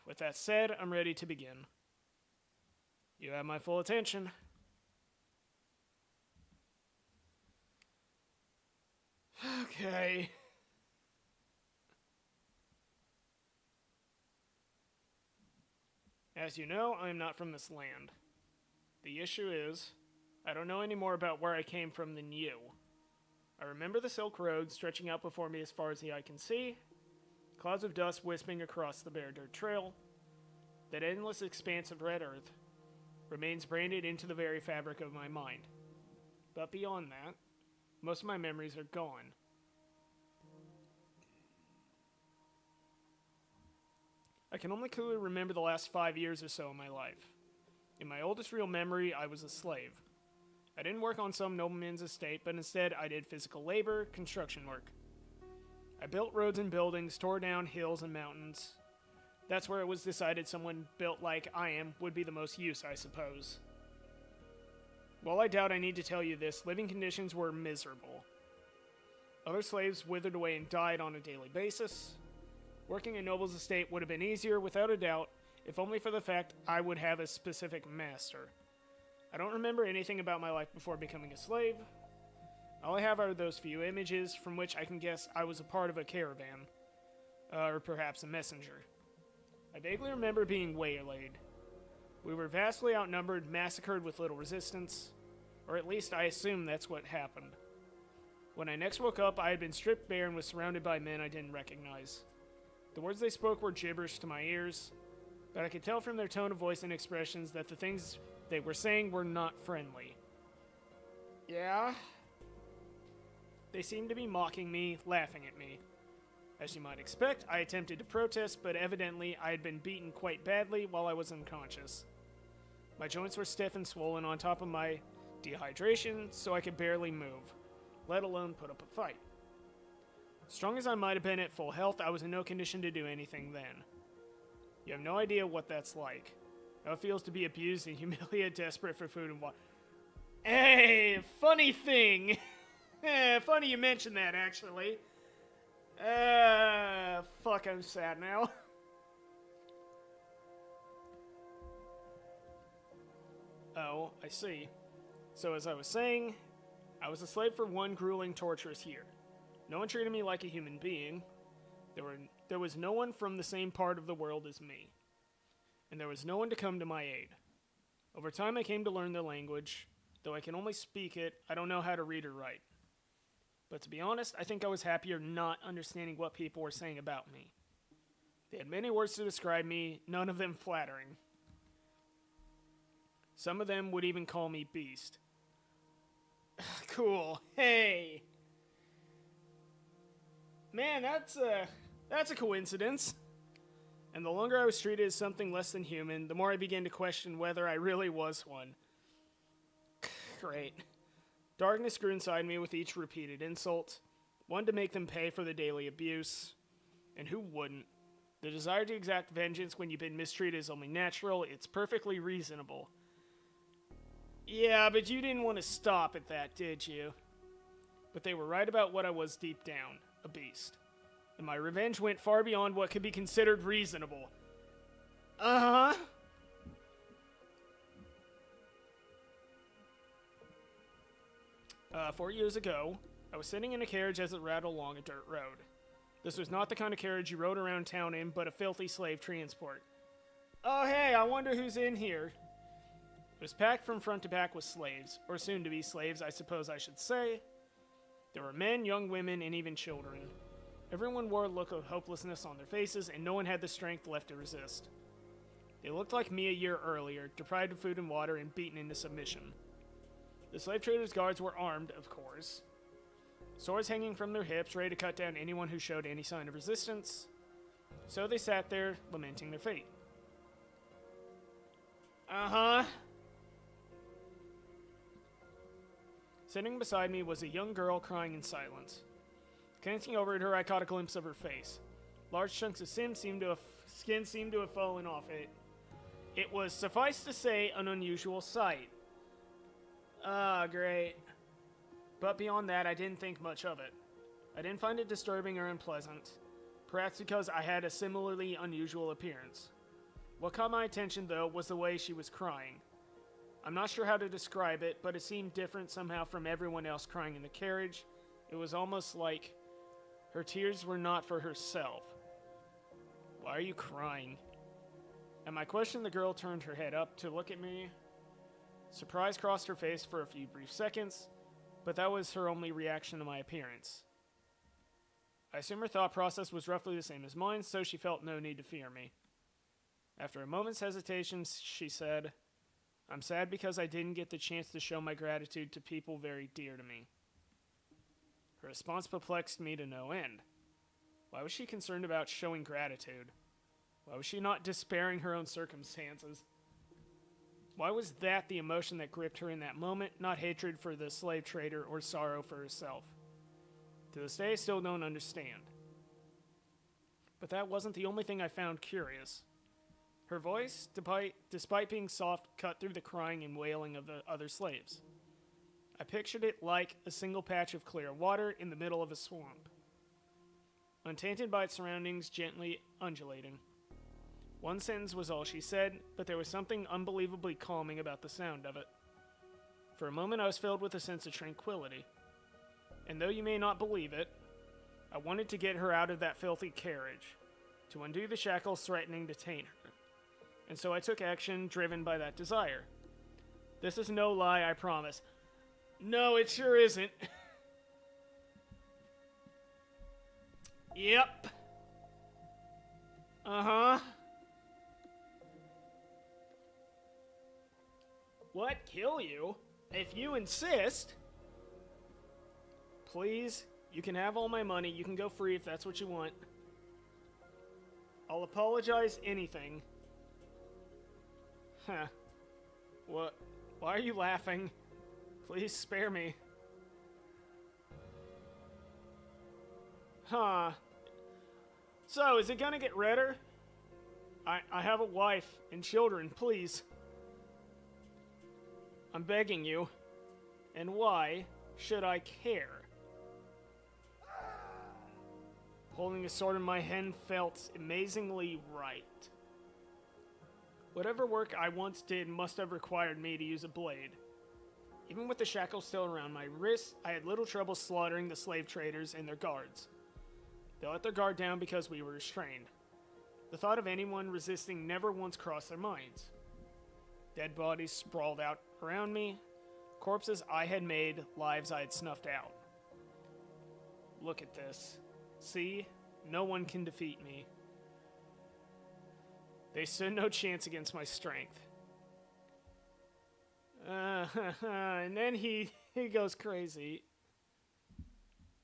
With that said, I'm ready to begin. You have my full attention. Okay. As you know, I am not from this land. The issue is, I don't know any more about where I came from than you. I remember the Silk Road stretching out before me as far as the eye can see, clouds of dust wisping across the bare dirt trail. That endless expanse of red earth remains branded into the very fabric of my mind. But beyond that, most of my memories are gone. I can only clearly remember the last 5 years or so of my life. In my oldest real memory, I was a slave. I didn't work on some nobleman's estate, but instead I did physical labor, construction work. I built roads and buildings, tore down hills and mountains. That's where it was decided someone built like I am would be the most use, I suppose. While I doubt I need to tell you this, living conditions were miserable. Other slaves withered away and died on a daily basis. Working a noble's estate would have been easier, without a doubt, if only for the fact I would have a specific master. I don't remember anything about my life before becoming a slave. All I have are those few images from which I can guess I was a part of a caravan. Or perhaps a messenger. I vaguely remember being waylaid. We were vastly outnumbered, massacred with little resistance. Or at least I assume that's what happened. When I next woke up, I had been stripped bare and was surrounded by men I didn't recognize. The words they spoke were gibberish to my ears, but I could tell from their tone of voice and expressions that the things they were saying were not friendly. Yeah? They seemed to be mocking me, laughing at me. As you might expect, I attempted to protest, but evidently I had been beaten quite badly while I was unconscious. My joints were stiff and swollen on top of my dehydration, so I could barely move, let alone put up a fight. Strong as I might have been at full health, I was in no condition to do anything then. You have no idea what that's like. How it feels to be abused and humiliated, desperate for food and water. Hey, funny thing. Funny you mention that, actually. Fuck, I'm sad now. Oh, I see. So as I was saying, I was a slave for one grueling, torturous year. No one treated me like a human being. There was no one from the same part of the world as me. And there was no one to come to my aid. Over time I came to learn their language. Though I can only speak it, I don't know how to read or write. But to be honest, I think I was happier not understanding what people were saying about me. They had many words to describe me, none of them flattering. Some of them would even call me Beast. Cool. Hey! Man, that's a coincidence. And the longer I was treated as something less than human, the more I began to question whether I really was one. Great. Darkness grew inside me with each repeated insult, one to make them pay for the daily abuse. And who wouldn't? The desire to exact vengeance when you've been mistreated is only natural, it's perfectly reasonable. Yeah, but you didn't want to stop at that, did you? But they were right about what I was deep down, a beast. And my revenge went far beyond what could be considered reasonable. Uh-huh. 4 years ago, I was sitting in a carriage as it rattled along a dirt road. This was not the kind of carriage you rode around town in, but a filthy slave transport. Oh hey, I wonder who's in here. It was packed from front to back with slaves, or soon-to-be slaves, I suppose I should say. There were men, young women, and even children. Everyone wore a look of hopelessness on their faces, and no one had the strength left to resist. They looked like me a year earlier, deprived of food and water and beaten into submission. The slave traders' guards were armed, of course, swords hanging from their hips, ready to cut down anyone who showed any sign of resistance. So they sat there, lamenting their fate. Uh-huh. Sitting beside me was a young girl crying in silence. Glancing over at her, I caught a glimpse of her face. Large chunks of skin seemed to have fallen off it. It was, suffice to say, an unusual sight. Ah, great. But beyond that, I didn't think much of it. I didn't find it disturbing or unpleasant, perhaps because I had a similarly unusual appearance. What caught my attention, though, was the way she was crying. I'm not sure how to describe it, but it seemed different somehow from everyone else crying in the carriage. It was almost like her tears were not for herself. Why are you crying? At my question, the girl turned her head up to look at me. Surprise crossed her face for a few brief seconds, but that was her only reaction to my appearance. I assume her thought process was roughly the same as mine, so she felt no need to fear me. After a moment's hesitation, she said, "I'm sad because I didn't get the chance to show my gratitude to people very dear to me." Her response perplexed me to no end. Why was she concerned about showing gratitude? Why was she not despairing her own circumstances? Why was that the emotion that gripped her in that moment, not hatred for the slave trader or sorrow for herself? To this day, I still don't understand. But that wasn't the only thing I found curious. Her voice, despite being soft, cut through the crying and wailing of the other slaves. I pictured it like a single patch of clear water in the middle of a swamp, untainted by its surroundings, gently undulating. One sentence was all she said, but there was something unbelievably calming about the sound of it. For a moment, I was filled with a sense of tranquility. And though you may not believe it, I wanted to get her out of that filthy carriage, to undo the shackles threatening to taint her. And so I took action, driven by that desire. This is no lie, I promise. No, it sure isn't. Yep. Uh-huh. What? Kill you? If you insist. Please, you can have all my money. You can go free if that's what you want. I'll apologize anything. Huh. What? Why are you laughing? Please spare me. Huh. So, is it gonna get redder? I have a wife and children, please. I'm begging you. And why should I care? Holding a sword in my hand felt amazingly right. Whatever work I once did must have required me to use a blade. Even with the shackles still around my wrists, I had little trouble slaughtering the slave traders and their guards. They let their guard down because we were restrained. The thought of anyone resisting never once crossed their minds. Dead bodies sprawled out around me, corpses I had made, lives I had snuffed out. Look at this. See? No one can defeat me. They stood no chance against my strength. And then he goes crazy.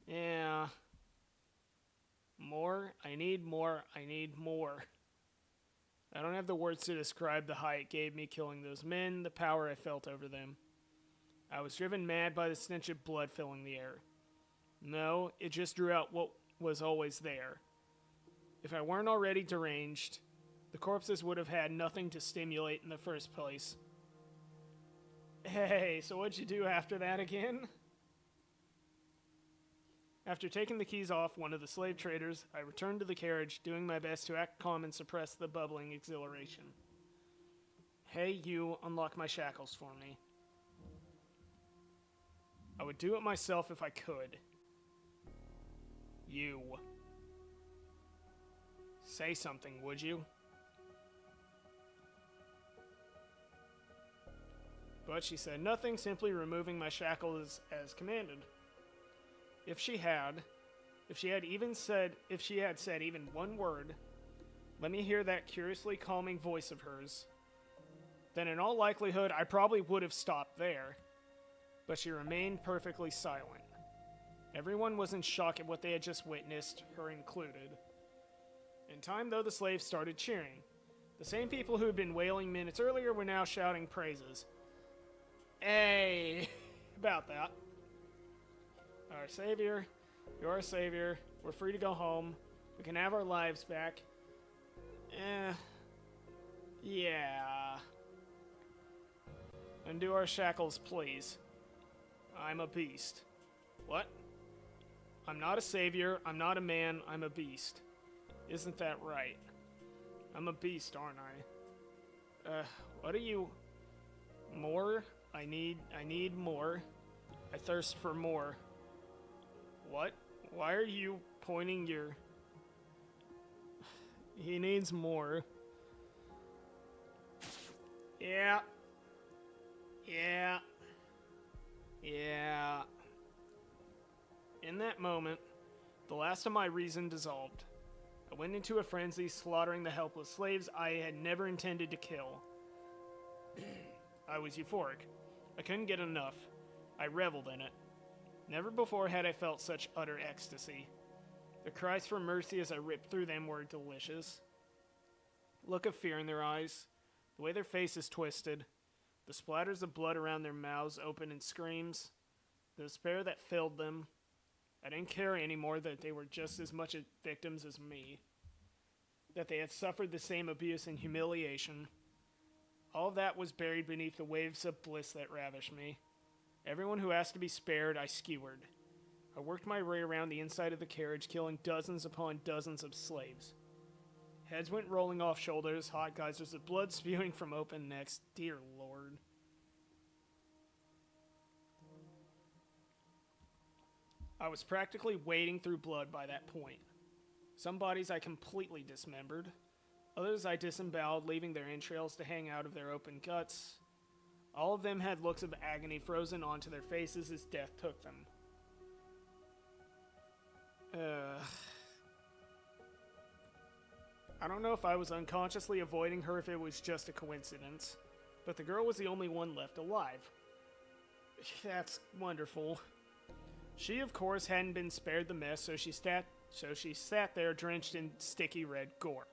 Yeah. More. I need more. I need more. I don't have the words to describe the high it gave me killing those men, the power I felt over them. I was driven mad by the stench of blood filling the air. No, it just drew out what was always there. If I weren't already deranged, the corpses would have had nothing to stimulate in the first place. Hey, so what'd you do after that again? After taking the keys off one of the slave traders, I returned to the carriage, doing my best to act calm and suppress the bubbling exhilaration. Hey, you, unlock my shackles for me. I would do it myself if I could. You. Say something, would you? But she said nothing, simply removing my shackles as commanded. If she had, if she had said even one word, let me hear that curiously calming voice of hers, then in all likelihood I probably would have stopped there. But she remained perfectly silent. Everyone was in shock at what they had just witnessed, her included. In time, though, the slaves started cheering. The same people who had been wailing minutes earlier were now shouting praises. Hey, about that. Our savior, you're our savior, we're free to go home, we can have our lives back. Yeah. Undo our shackles, please. I'm a beast. What? I'm not a savior, I'm not a man, I'm a beast. Isn't that right? I'm a beast, aren't I? What are you... More? I need more. I thirst for more. What? Why are you pointing your... He needs more. Yeah. Yeah. Yeah. In that moment, the last of my reason dissolved. I went into a frenzy, slaughtering the helpless slaves I had never intended to kill. I was euphoric. I couldn't get enough. I reveled in it. Never before had I felt such utter ecstasy. The cries for mercy as I ripped through them were delicious. Look of fear in their eyes, the way their faces twisted, the splatters of blood around their mouths open in screams, the despair that filled them. I didn't care anymore that they were just as much victims as me, that they had suffered the same abuse and humiliation. All of that was buried beneath the waves of bliss that ravished me. Everyone who asked to be spared, I skewered. I worked my way around the inside of the carriage, killing dozens upon dozens of slaves. Heads went rolling off shoulders, hot geysers of blood spewing from open necks. Dear Lord. I was practically wading through blood by that point. Some bodies I completely dismembered. Others I disemboweled, leaving their entrails to hang out of their open guts. All of them had looks of agony frozen onto their faces as death took them. I don't know if I was unconsciously avoiding her, if it was just a coincidence, but the girl was the only one left alive. That's wonderful. She, of course, hadn't been spared the mess, so she sat there drenched in sticky red gore.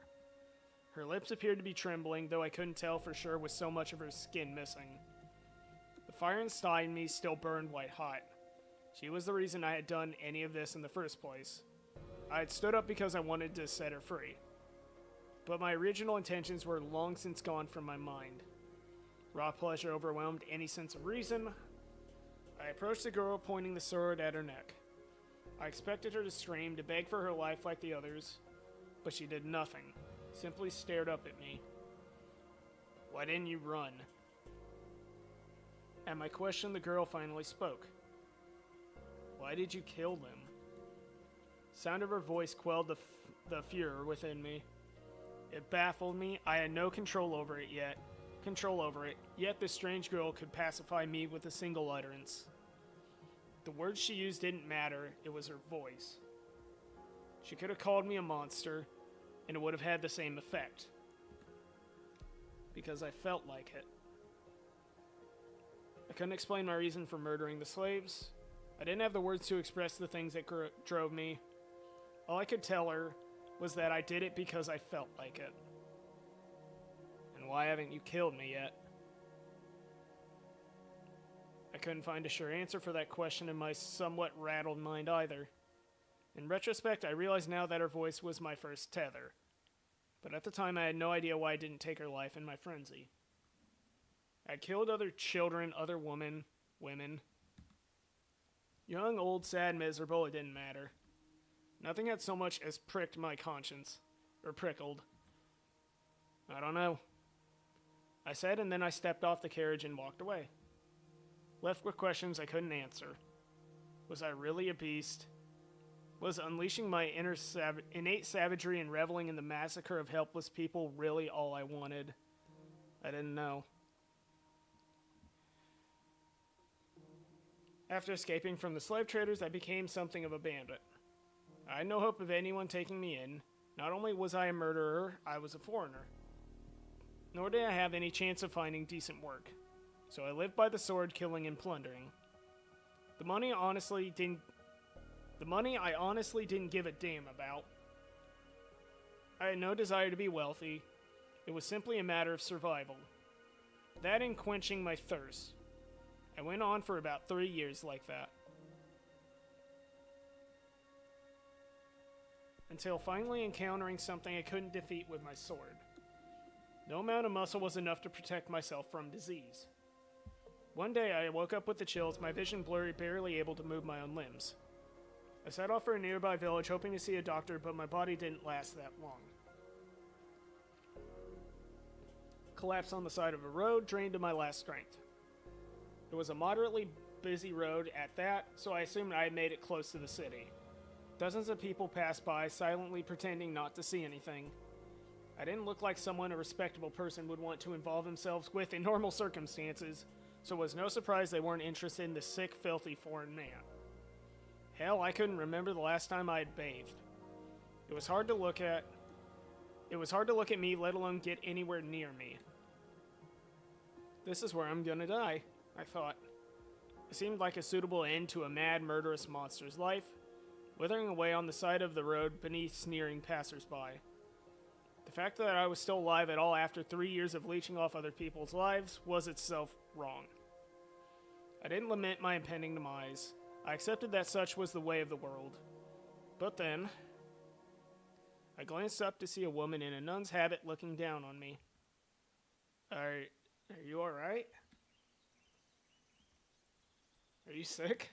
Her lips appeared to be trembling, though I couldn't tell for sure with so much of her skin missing. The fire inside me still burned white hot. She was the reason I had done any of this in the first place. I had stood up because I wanted to set her free. But my original intentions were long since gone from my mind. Raw pleasure overwhelmed any sense of reason. I approached the girl, pointing the sword at her neck. I expected her to scream, to beg for her life like the others, but she did nothing, simply stared up at me. Why didn't you run? At my question, the girl finally spoke. Why did you kill them? Sound of her voice quelled the furor within me. It baffled me. I had no control over it, yet this strange girl could pacify me with a single utterance. The words she used didn't matter, it was her voice. She could have called me a monster, and it would have had the same effect. Because I felt like it. I couldn't explain my reason for murdering the slaves. I didn't have the words to express the things that drove me. All I could tell her was that I did it because I felt like it. And why haven't you killed me yet? I couldn't find a sure answer for that question in my somewhat rattled mind either. In retrospect, I realize now that her voice was my first tether. But at the time, I had no idea why I didn't take her life in my frenzy. I had killed other children, other women. Young, old, sad, miserable, it didn't matter. Nothing had so much as pricked my conscience. Or prickled. I don't know. I said, and then I stepped off the carriage and walked away. Left with questions I couldn't answer. Was I really a beast? Was unleashing my innate savagery and reveling in the massacre of helpless people really all I wanted? I didn't know. After escaping from the slave traders, I became something of a bandit. I had no hope of anyone taking me in. Not only was I a murderer, I was a foreigner. Nor did I have any chance of finding decent work. So I lived by the sword, killing and plundering. The money I honestly didn't give a damn about. I had no desire to be wealthy. It was simply a matter of survival. That and quenching my thirst. I went on for about 3 years like that. Until finally encountering something I couldn't defeat with my sword. No amount of muscle was enough to protect myself from disease. One day I woke up with the chills, my vision blurry, barely able to move my own limbs. I set off for a nearby village hoping to see a doctor, but my body didn't last that long. Collapsed on the side of a road, drained to my last strength. It was a moderately busy road at that, so I assumed I had made it close to the city. Dozens of people passed by, silently pretending not to see anything. I didn't look like someone a respectable person would want to involve themselves with in normal circumstances, so it was no surprise they weren't interested in this sick, filthy foreign man. Hell, I couldn't remember the last time I had bathed. It was hard to look at me, let alone get anywhere near me. This is where I'm gonna die, I thought. It seemed like a suitable end to a mad, murderous monster's life, withering away on the side of the road beneath sneering passersby. The fact that I was still alive at all after 3 years of leeching off other people's lives was itself wrong. I didn't lament my impending demise. I accepted that such was the way of the world. But then, I glanced up to see a woman in a nun's habit looking down on me. Are you alright? Are you sick?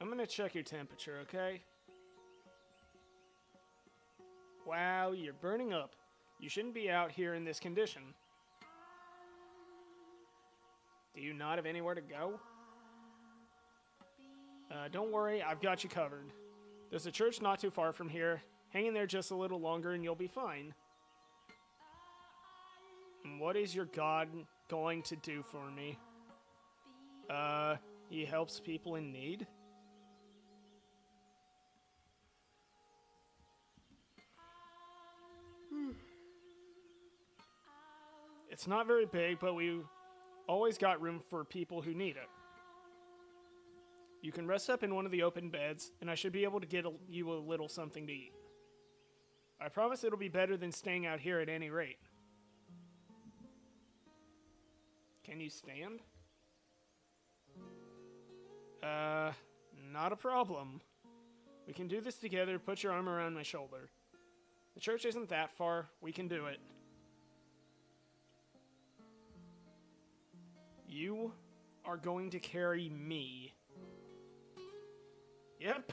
I'm gonna check your temperature, okay? Wow, you're burning up. You shouldn't be out here in this condition. Do you not have anywhere to go? Don't worry, I've got you covered. There's a church not too far from here. Hang in there just a little longer and you'll be fine. And what is your God going to do for me? He helps people in need? It's not very big, but we always got room for people who need it. You can rest up in one of the open beds, and I should be able to get you a little something to eat. I promise it'll be better than staying out here at any rate. Can you stand? Not a problem. We can do this together. Put your arm around my shoulder. The church isn't that far. We can do it. You are going to carry me. Yep.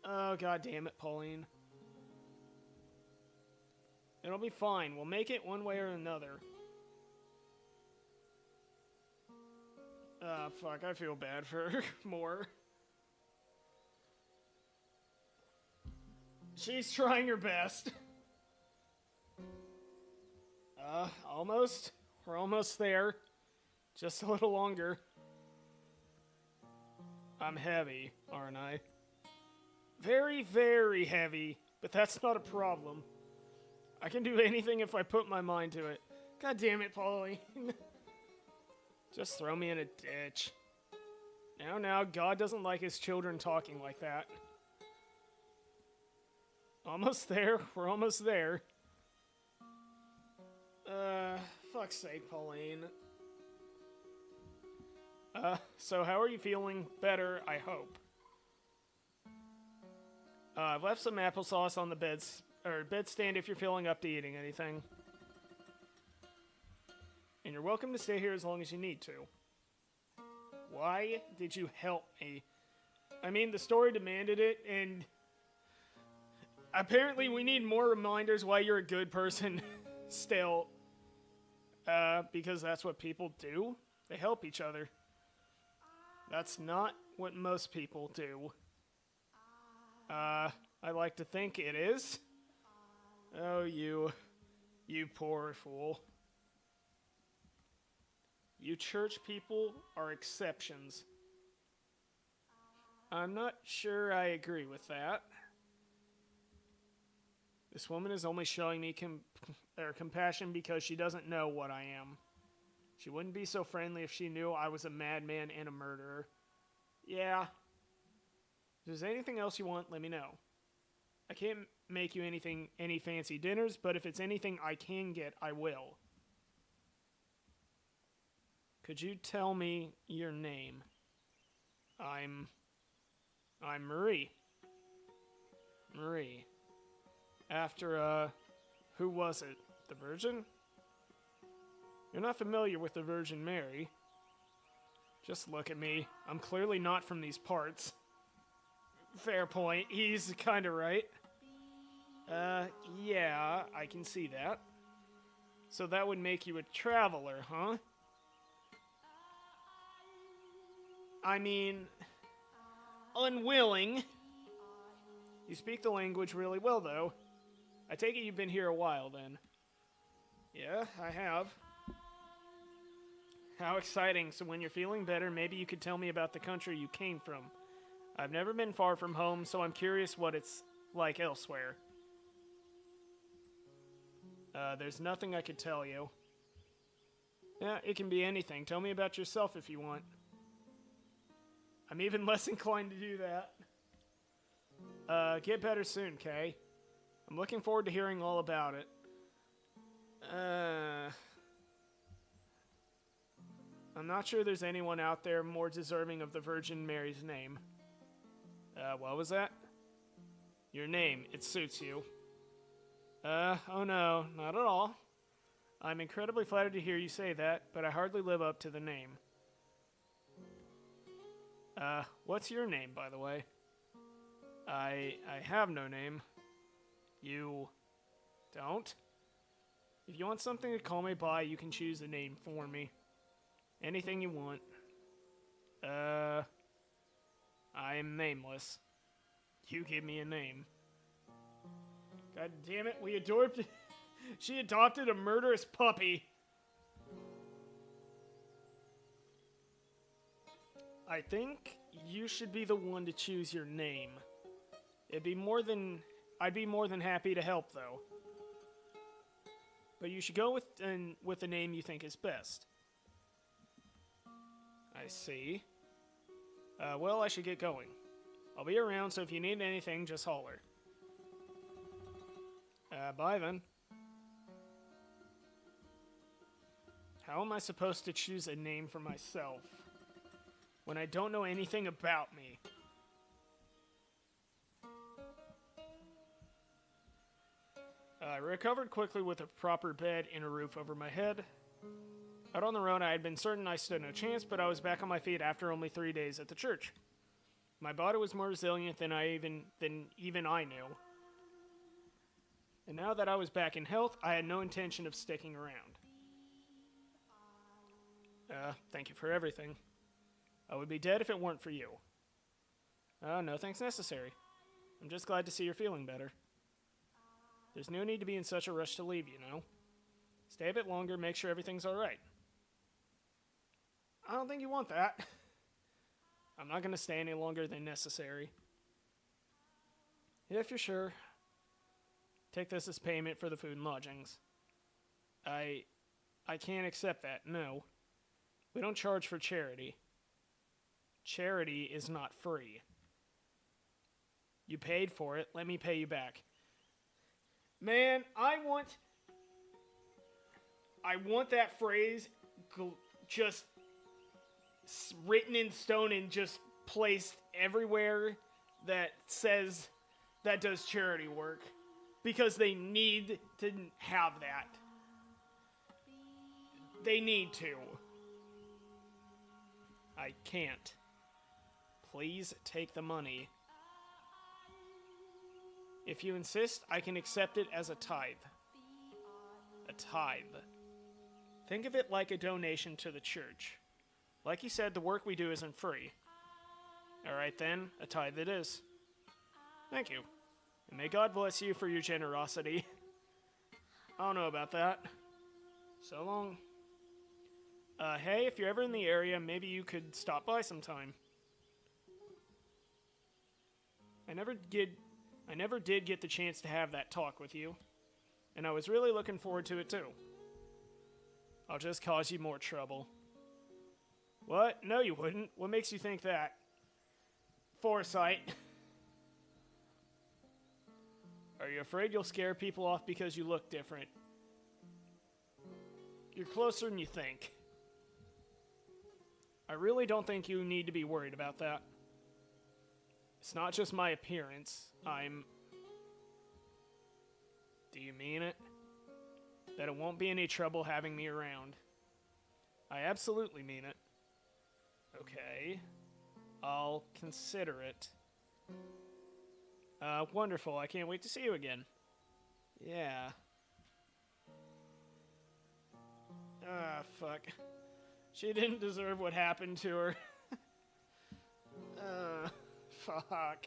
Oh, god damn it, Pauline. It'll be fine. We'll make it one way or another. Fuck, I feel bad for her more. She's trying her best. Almost. We're almost there. Just a little longer. I'm heavy, aren't I? Very, very heavy, but that's not a problem. I can do anything if I put my mind to it. God damn it, Pauline. Just throw me in a ditch. Now, God doesn't like his children talking like that. Almost there. We're almost there. Fuck's sake, Pauline. So how are you feeling? Better, I hope. I've left some applesauce on the bedstand if you're feeling up to eating anything. And you're welcome to stay here as long as you need to. Why did you help me? I mean, the story demanded it, and apparently we need more reminders why you're a good person still. Because that's what people do. They help each other. That's not what most people do. I like to think it is. Oh, you poor fool. You church people are exceptions. I'm not sure I agree with that. This woman is only showing me compassion because she doesn't know what I am. She wouldn't be so friendly if she knew I was a madman and a murderer. Yeah. If there's anything else you want, let me know. I can't make you any fancy dinners, but if it's anything I can get, I will. Could you tell me your name? I'm Marie. Marie. After, who was it? The Virgin? You're not familiar with the Virgin Mary. Just look at me. I'm clearly not from these parts. Fair point. He's kinda right. Yeah, I can see that. So that would make you a traveler, huh? I mean, unwilling. You speak the language really well, though. I take it you've been here a while, then. Yeah, I have. How exciting. So when you're feeling better, maybe you could tell me about the country you came from. I've never been far from home, so I'm curious what it's like elsewhere. There's nothing I could tell you. Yeah, it can be anything. Tell me about yourself if you want. I'm even less inclined to do that. Get better soon, Kay. I'm looking forward to hearing all about it. I'm not sure there's anyone out there more deserving of the Virgin Mary's name. What was that? Your name, it suits you. Oh no, not at all. I'm incredibly flattered to hear you say that, but I hardly live up to the name. What's your name, by the way? I have no name. You don't? If you want something to call me by, you can choose a name for me. Anything you want. I am nameless. You give me a name. God damn it, we adopted... She adopted a murderous puppy. I think you should be the one to choose your name. I'd be more than happy to help, though. But you should go with the name you think is best. I see. Well, I should get going. I'll be around, so if you need anything, just holler. Bye then. How am I supposed to choose a name for myself when I don't know anything about me? I recovered quickly with a proper bed and a roof over my head. Out on the road, I had been certain I stood no chance, but I was back on my feet after only 3 days at the church. My body was more resilient than even I knew. And now that I was back in health, I had no intention of sticking around. Thank you for everything. I would be dead if it weren't for you. No thanks necessary. I'm just glad to see you're feeling better. There's no need to be in such a rush to leave, you know. Stay a bit longer, make sure everything's alright. I don't think you want that. I'm not going to stay any longer than necessary. If you're sure, take this as payment for the food and lodgings. I can't accept that, no. We don't charge for charity. Charity is not free. You paid for it, let me pay you back. Man, I want that phrase just written in stone and just placed everywhere that says that does charity work. Because they need to have that. They need to. I can't. Please take the money. If you insist, I can accept it as a tithe. A tithe. Think of it like a donation to the church. Like you said, the work we do isn't free. Alright then, a tithe it is. Thank you. And may God bless you for your generosity. I don't know about that. So long. Hey, if you're ever in the area, maybe you could stop by sometime. I never did get the chance to have that talk with you, and I was really looking forward to it too. I'll just cause you more trouble. What? No, you wouldn't. What makes you think that? Foresight. Are you afraid you'll scare people off because you look different? You're closer than you think. I really don't think you need to be worried about that. It's not just my appearance. Do you mean it? That it won't be any trouble having me around. I absolutely mean it. Okay. I'll consider it. Wonderful. I can't wait to see you again. Yeah. Fuck. She didn't deserve what happened to her. Fuck.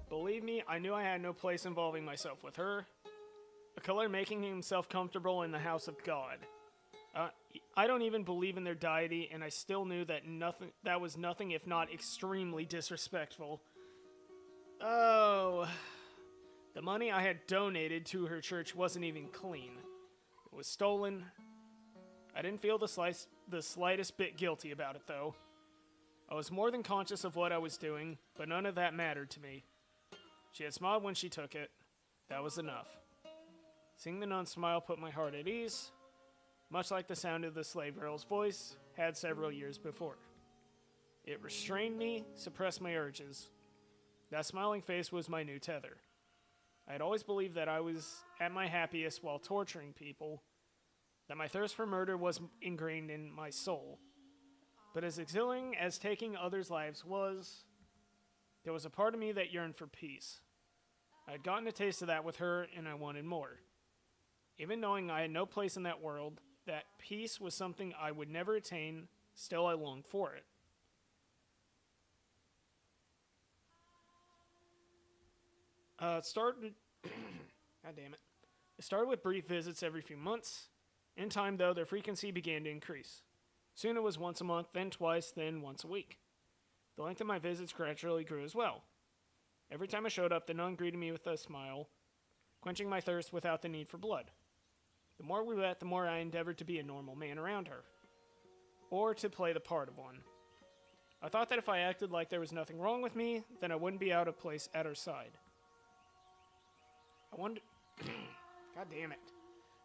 Believe me, I knew I had no place involving myself with her. A killer making himself comfortable in the house of God. I don't even believe in their deity, and I still knew that was nothing if not extremely disrespectful. Oh. The money I had donated to her church wasn't even clean. It was stolen. I didn't feel the slightest bit guilty about it, though. I was more than conscious of what I was doing, but none of that mattered to me. She had smiled when she took it. That was enough. Seeing the nun smile put my heart at ease, much like the sound of the slave girl's voice had several years before. It restrained me, suppressed my urges. That smiling face was my new tether. I had always believed that I was at my happiest while torturing people, that my thirst for murder was ingrained in my soul. But as exhilarating as taking others' lives was, there was a part of me that yearned for peace. I had gotten a taste of that with her, and I wanted more. Even knowing I had no place in that world, that peace was something I would never attain, still I longed for it. It started... God damn it. It started with brief visits every few months. In time, though, their frequency began to increase. Soon it was once a month, then twice, then once a week. The length of my visits gradually grew as well. Every time I showed up, the nun greeted me with a smile, quenching my thirst without the need for blood. The more we met, the more I endeavored to be a normal man around her, or to play the part of one. I thought that if I acted like there was nothing wrong with me, then I wouldn't be out of place at her side. I wanted... God damn it.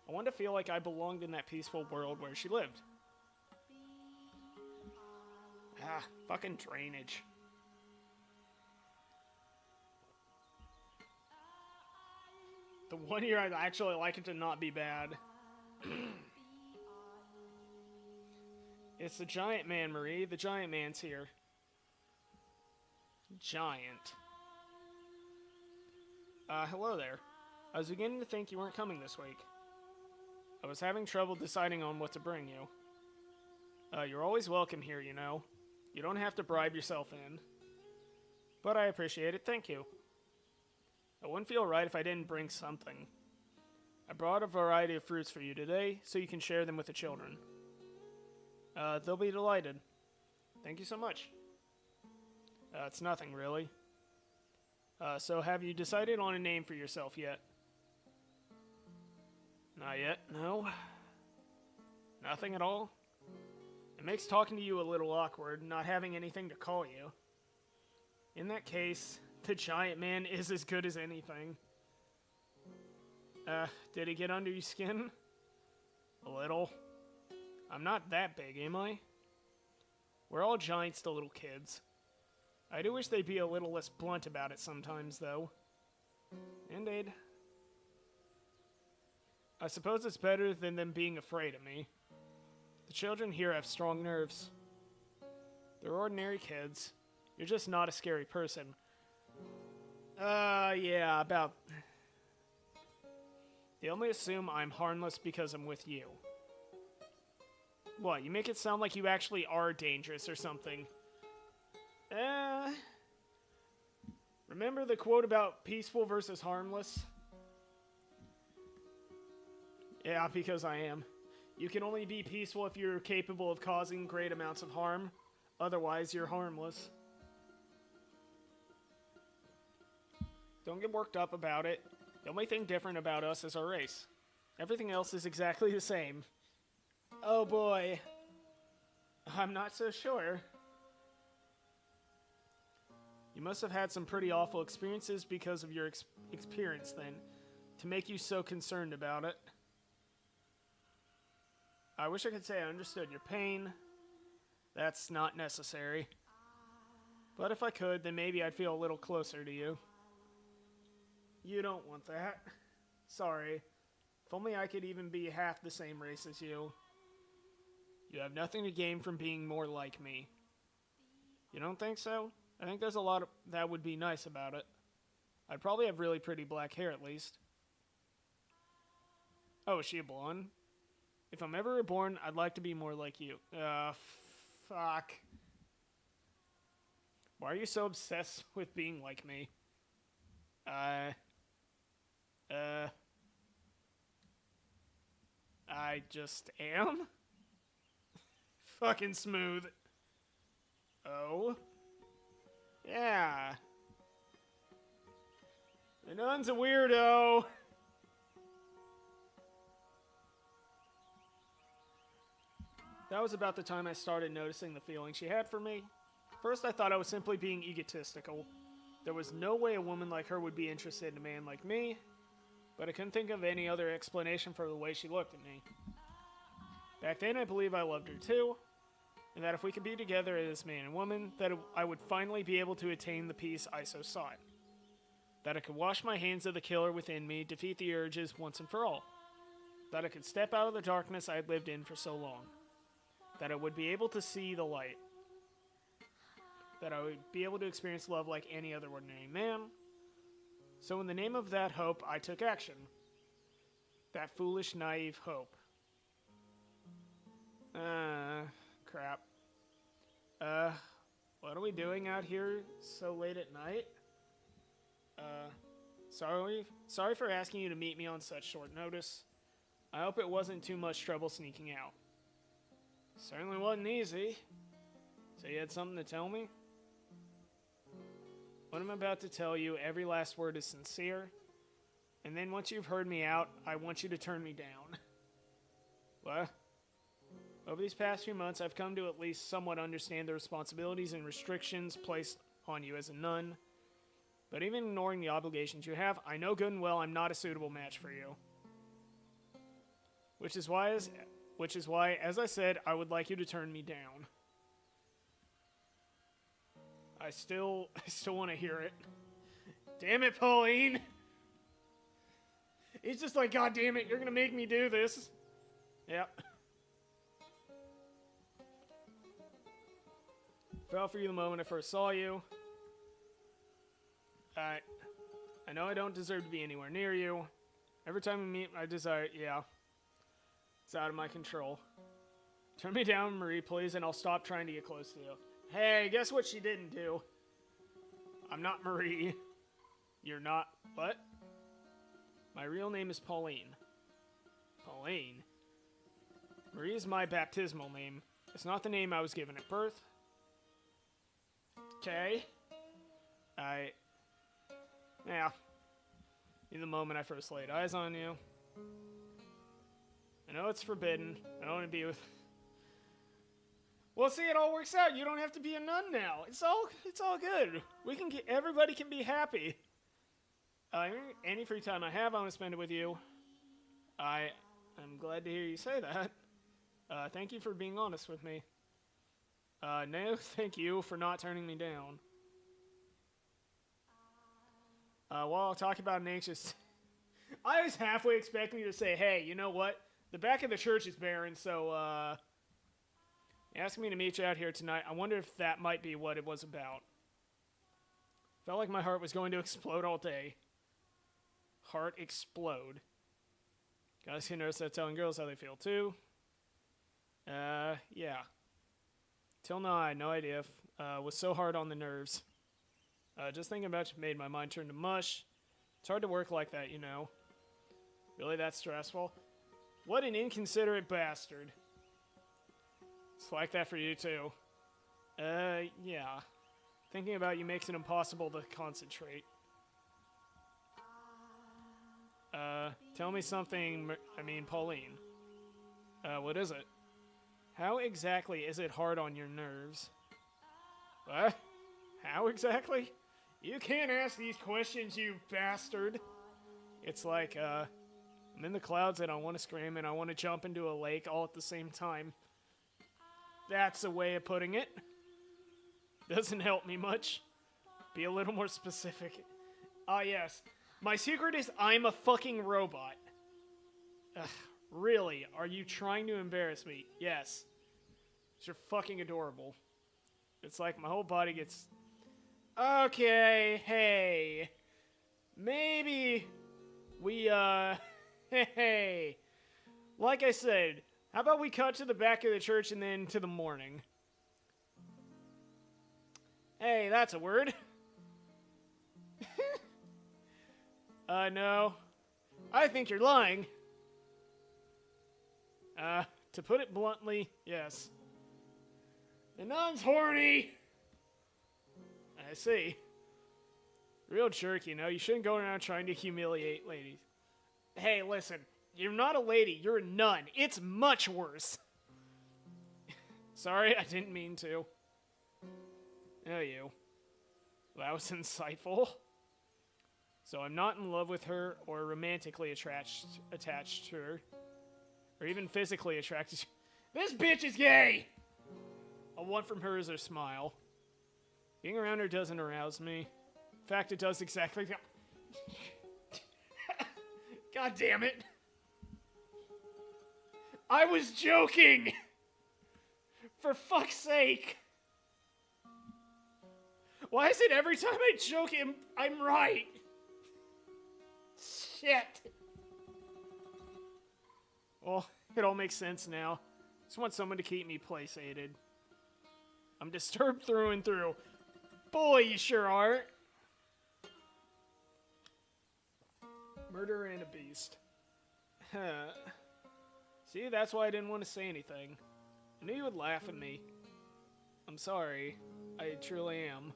I wanted to feel like I belonged in that peaceful world where she lived. Fucking drainage. The 1 year I'd actually like it to not be bad. It's the giant man, Marie. The giant man's here. Giant. Hello there. I was beginning to think you weren't coming this week. I was having trouble deciding on what to bring you. You're always welcome here, you know. You don't have to bribe yourself in. But I appreciate it, thank you. I wouldn't feel right if I didn't bring something. I brought a variety of fruits for you today, so you can share them with the children. They'll be delighted. Thank you so much. It's nothing, really. So have you decided on a name for yourself yet? Not yet, no. Nothing at all? It makes talking to you a little awkward, not having anything to call you. In that case, the giant man is as good as anything. Did he get under your skin? A little. I'm not that big, am I? We're all giants to little kids. I do wish they'd be a little less blunt about it sometimes, though. Indeed. I suppose it's better than them being afraid of me. The children here have strong nerves. They're ordinary kids. You're just not a scary person. Yeah, about... They only assume I'm harmless because I'm with you. What, you make it sound like you actually are dangerous or something. Remember the quote about peaceful versus harmless? Yeah, because I am. You can only be peaceful if you're capable of causing great amounts of harm. Otherwise, you're harmless. Don't get worked up about it. The only thing different about us is our race. Everything else is exactly the same. Oh boy. I'm not so sure. You must have had some pretty awful experiences because of your experience then, to make you so concerned about it. I wish I could say I understood your pain. That's not necessary. But if I could, then maybe I'd feel a little closer to you. You don't want that. Sorry. If only I could even be half the same race as you. You have nothing to gain from being more like me. You don't think so? I think there's a lot that would be nice about it. I'd probably have really pretty black hair at least. Oh, is she a blonde? If I'm ever reborn, I'd like to be more like you. Fuck. Why are you so obsessed with being like me? I just am? Fucking smooth. Oh? Yeah. The nun's a weirdo. That was about the time I started noticing the feeling she had for me. First, I thought I was simply being egotistical. There was no way a woman like her would be interested in a man like me, but I couldn't think of any other explanation for the way she looked at me. Back then, I believed I loved her too, and that if we could be together as man and woman, that I would finally be able to attain the peace I so sought. That I could wash my hands of the killer within me, defeat the urges once and for all. That I could step out of the darkness I had lived in for so long. That I would be able to see the light. That I would be able to experience love like any other ordinary man. So in the name of that hope, I took action. That foolish, naive hope. Crap. What are we doing out here so late at night? Sorry for asking you to meet me on such short notice. I hope it wasn't too much trouble sneaking out. Certainly wasn't easy. So you had something to tell me? What I'm about to tell you, every last word is sincere. And then once you've heard me out, I want you to turn me down. What? Over these past few months, I've come to at least somewhat understand the responsibilities and restrictions placed on you as a nun. But even ignoring the obligations you have, I know good and well I'm not a suitable match for you. Which is why, as I said, I would like you to turn me down. I still want to hear it. Damn it, Pauline! He's just like, God damn it, you're gonna make me do this. Yep. Fell for you the moment I first saw you. I know I don't deserve to be anywhere near you. Every time we meet, I desire, yeah. It's out of my control. Turn me down, Marie, please, and I'll stop trying to get close to you. Hey, guess what she didn't do? I'm not Marie. You're not... What? My real name is Pauline. Pauline? Marie is my baptismal name. It's not the name I was given at birth. Okay. Yeah. In the moment I first laid eyes on you. I know it's forbidden. I don't want to be with... Well, see, it all works out. You don't have to be a nun now. It's all good. Everybody can be happy. Any free time I have, I want to spend it with you. I'm glad to hear you say that. Thank you for being honest with me. No, thank you for not turning me down. Well, I'll talk about an anxious... I was halfway expecting you to say, hey, you know what? The back of the church is barren, so, asking me to meet you out here tonight, I wonder if that might be what it was about. Felt like my heart was going to explode all day. Heart explode. Guys who notice that telling girls how they feel too. Yeah. Till now, I had no idea if was so hard on the nerves. Just thinking about you made my mind turn to mush. It's hard to work like that, you know. Really that stressful? What an inconsiderate bastard. It's like that for you, too. Yeah. Thinking about you makes it impossible to concentrate. Tell me something, Pauline. What is it? How exactly is it hard on your nerves? What? How exactly? You can't ask these questions, you bastard. It's like, I'm in the clouds and I want to scream and I want to jump into a lake all at the same time. That's a way of putting it. Doesn't help me much. Be a little more specific. Ah, yes. My secret is I'm a fucking robot. Ugh, really? Are you trying to embarrass me? Yes. You're fucking adorable. It's like my whole body gets... Okay, hey. Maybe we, hey. Like I said, how about we cut to the back of the church and then to the morning? Hey, that's a word. No. I think you're lying. To put it bluntly, yes. The nun's horny! I see. Real jerk, you know. You shouldn't go around trying to humiliate ladies. Hey, listen. You're not a lady. You're a nun. It's much worse. Sorry, I didn't mean to. Oh, you. That was insightful. So I'm not in love with her or romantically attached to her. Or even physically attracted to her. This bitch is gay! All I want from her is her smile. Being around her doesn't arouse me. In fact, it does exactly that. God damn it. I was joking! For fuck's sake! Why is it every time I joke I'm right? Shit. Well, it all makes sense now. Just want someone to keep me placated. I'm disturbed through and through. Boy, you sure are. Murderer and a beast. See, that's why I didn't want to say anything. I knew you would laugh at me. I'm sorry. I truly am.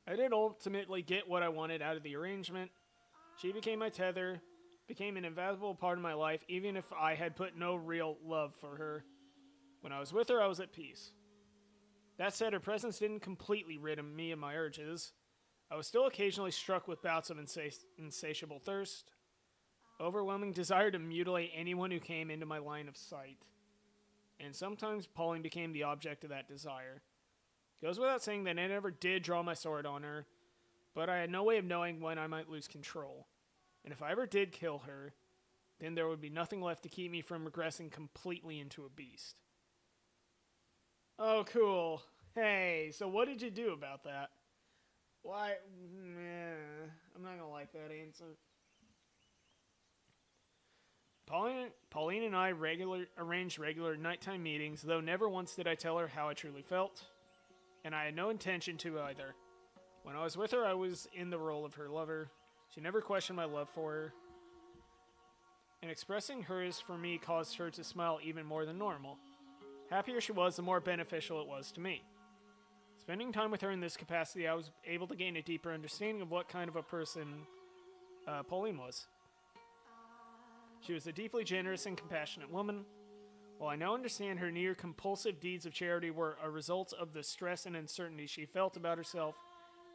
I did ultimately get what I wanted out of the arrangement. She became my tether, became an invaluable part of my life, even if I had put no real love for her. When I was with her, I was at peace. That said, her presence didn't completely rid me of my urges. I was still occasionally struck with bouts of insatiable thirst, overwhelming desire to mutilate anyone who came into my line of sight. And sometimes Pauline became the object of that desire. It goes without saying that I never did draw my sword on her, but I had no way of knowing when I might lose control. And if I ever did kill her, then there would be nothing left to keep me from regressing completely into a beast. Oh, cool. Hey, so what did you do about that? Why? I'm not gonna like that answer. Pauline and I arranged regular nighttime meetings, though never once did I tell her how I truly felt, and I had no intention to either. When I was with her, I was in the role of her lover. She never questioned my love for her, and expressing hers for me caused her to smile even more than normal. Happier she was, the more beneficial it was to me. Spending time with her in this capacity, I was able to gain a deeper understanding of what kind of a person Pauline was. She was a deeply generous and compassionate woman. While I now understand her near-compulsive deeds of charity were a result of the stress and uncertainty she felt about herself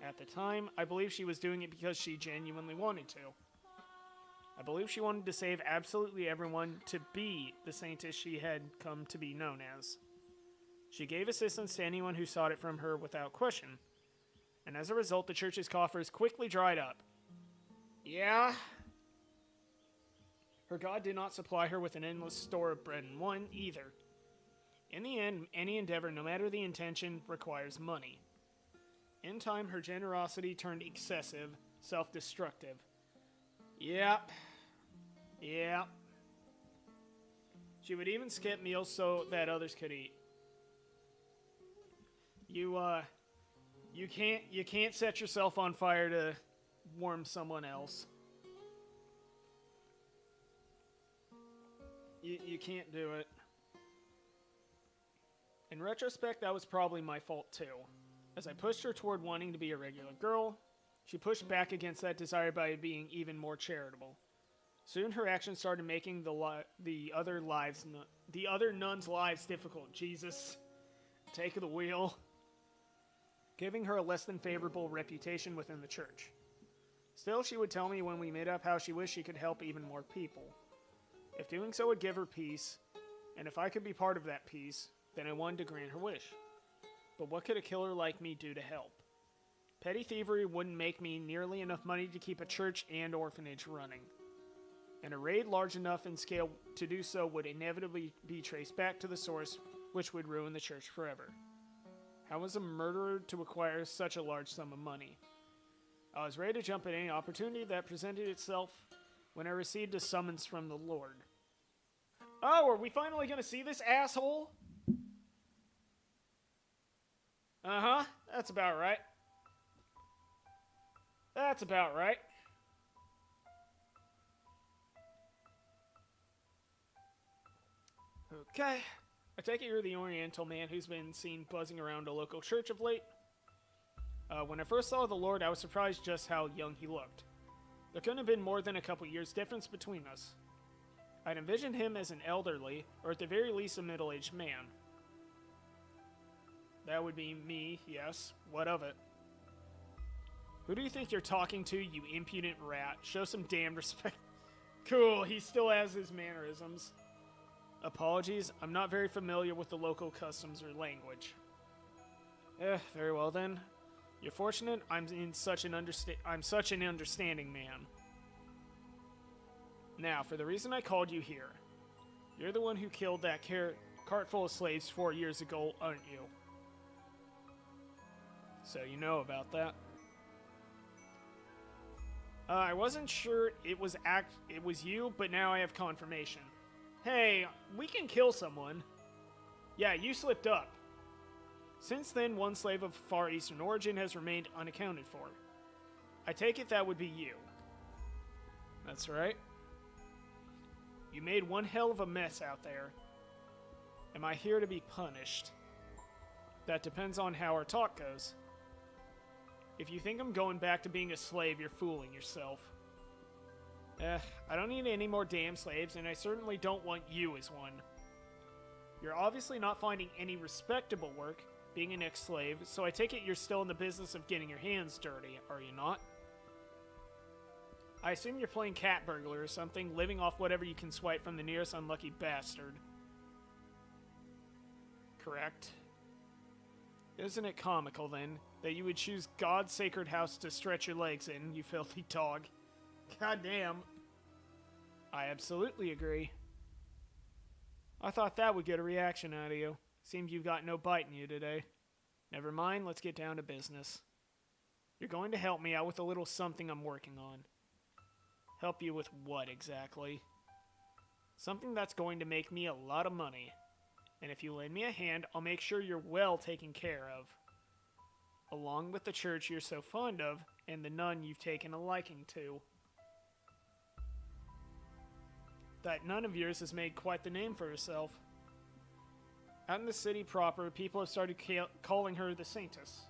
at the time, I believe she was doing it because she genuinely wanted to. I believe she wanted to save absolutely everyone to be the saintess she had come to be known as. She gave assistance to anyone who sought it from her without question, and as a result, the church's coffers quickly dried up. Yeah? Her God did not supply her with an endless store of bread and wine, either. In the end, any endeavor, no matter the intention, requires money. In time, her generosity turned excessive, self-destructive. Yep. She would even skip meals so that others could eat. You can't set yourself on fire to warm someone else. You can't do it. In retrospect, that was probably my fault too. As I pushed her toward wanting to be a regular girl, she pushed back against that desire by being even more charitable. Soon her actions started making the other nuns' lives difficult. Jesus, take the wheel. Giving her a less than favorable reputation within the church. Still, she would tell me when we met up how she wished she could help even more people. If doing so would give her peace, and if I could be part of that peace, then I wanted to grant her wish. But what could a killer like me do to help? Petty thievery wouldn't make me nearly enough money to keep a church and orphanage running. And a raid large enough in scale to do so would inevitably be traced back to the source, which would ruin the church forever. How was a murderer to acquire such a large sum of money? I was ready to jump at any opportunity that presented itself when I received a summons from the Lord. Oh, are we finally going to see this asshole? Uh-huh, that's about right. That's about right. Okay. I take it you're the Oriental man who's been seen buzzing around a local church of late. When I first saw the Lord, I was surprised just how young he looked. There couldn't have been more than a couple years difference between us. I'd envisioned him as an elderly, or at the very least a middle-aged man. That would be me, yes. What of it? Who do you think you're talking to, you impudent rat? Show some damn respect. Cool, he still has his mannerisms. Apologies, I'm not very familiar with the local customs or language. Very well then. You're fortunate I'm such an understanding man. Now, for the reason I called you here. You're the one who killed that cart full of slaves 4 years ago, aren't you? So you know about that. I wasn't sure it was you, but now I have confirmation. Hey, we can kill someone. Yeah, you slipped up. Since then, one slave of Far Eastern origin has remained unaccounted for. I take it that would be you. That's right. You made one hell of a mess out there. Am I here to be punished? That depends on how our talk goes. If you think I'm going back to being a slave, you're fooling yourself. I don't need any more damn slaves, and I certainly don't want you as one. You're obviously not finding any respectable work, being an ex-slave, so I take it you're still in the business of getting your hands dirty, are you not? I assume you're playing cat burglar or something, living off whatever you can swipe from the nearest unlucky bastard. Correct. Isn't it comical, then, that you would choose God's sacred house to stretch your legs in, you filthy dog? Goddamn. I absolutely agree. I thought that would get a reaction out of you. Seems you've got no bite in you today. Never mind, let's get down to business. You're going to help me out with a little something I'm working on. Help you with what exactly? Something that's going to make me a lot of money. And if you lend me a hand, I'll make sure you're well taken care of. Along with the church you're so fond of, and the nun you've taken a liking to. That nun of yours has made quite the name for herself. Out in the city proper, people have started calling her the Saintess.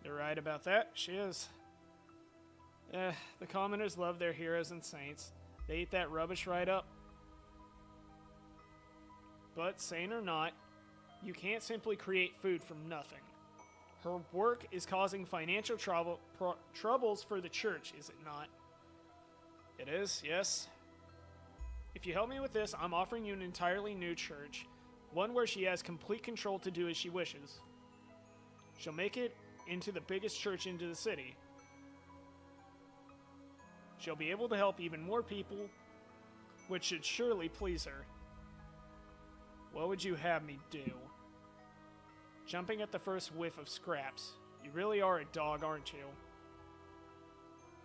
They're right about that, she is. The commoners love their heroes and saints. They eat that rubbish right up. But, saint or not, you can't simply create food from nothing. Her work is causing financial troubles for the church, is it not? It is, yes. If you help me with this, I'm offering you an entirely new church, one where she has complete control to do as she wishes. She'll make it into the biggest church into the city. She'll be able to help even more people, which should surely please her. What would you have me do? Jumping at the first whiff of scraps. You really are a dog, aren't you?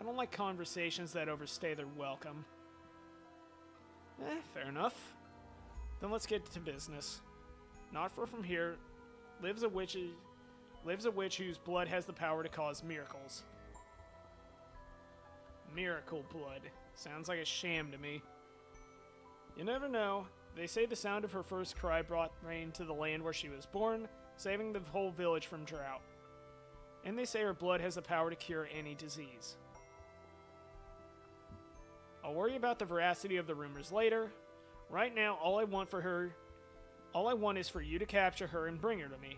I don't like conversations that overstay their welcome. Fair enough. Then let's get to business. Not far from here lives a witch whose blood has the power to cause miracles. Miracle blood. Sounds like a sham to me. You never know. They say the sound of her first cry brought rain to the land where she was born, saving the whole village from drought. And they say her blood has the power to cure any disease. I'll worry about the veracity of the rumors later. Right now, all I want is for you to capture her and bring her to me.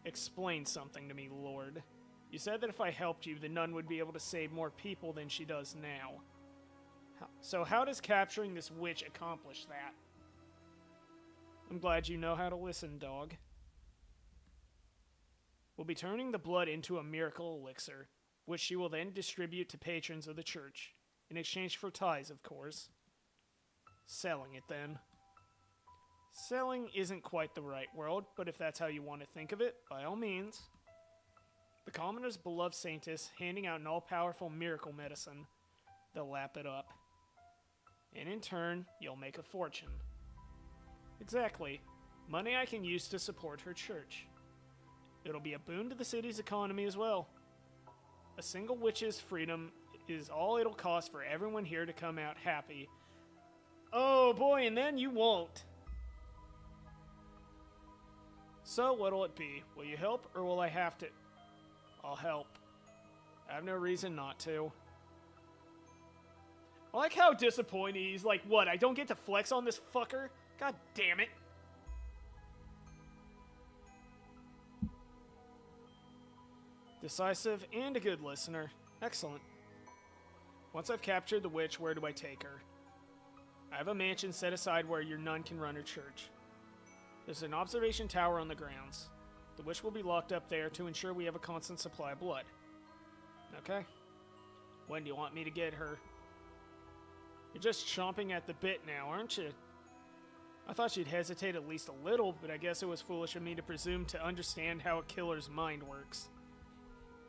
Explain something to me, Lord. You said that if I helped you, the nun would be able to save more people than she does now. So how does capturing this witch accomplish that? I'm glad you know how to listen, dog. We'll be turning the blood into a miracle elixir, which she will then distribute to patrons of the church, in exchange for tithes, of course. Selling it, then. Selling isn't quite the right word, but if that's how you want to think of it, by all means. The commoner's beloved saintess handing out an all-powerful miracle medicine. They'll lap it up. And in turn, you'll make a fortune. Exactly. Money I can use to support her church. It'll be a boon to the city's economy as well. A single witch's freedom is all it'll cost for everyone here to come out happy. Oh boy, and then you won't. So what'll it be? Will you help, or will I have to? I'll help. I have no reason not to. I like how disappointed he's like, what, I don't get to flex on this fucker? God damn it. Decisive and a good listener. Excellent. Once I've captured the witch, where do I take her? I have a mansion set aside where your nun can run her church. There's an observation tower on the grounds. The witch will be locked up there to ensure we have a constant supply of blood. Okay. When do you want me to get her? You're just chomping at the bit now, aren't you? I thought you'd hesitate at least a little, but I guess it was foolish of me to presume to understand how a killer's mind works.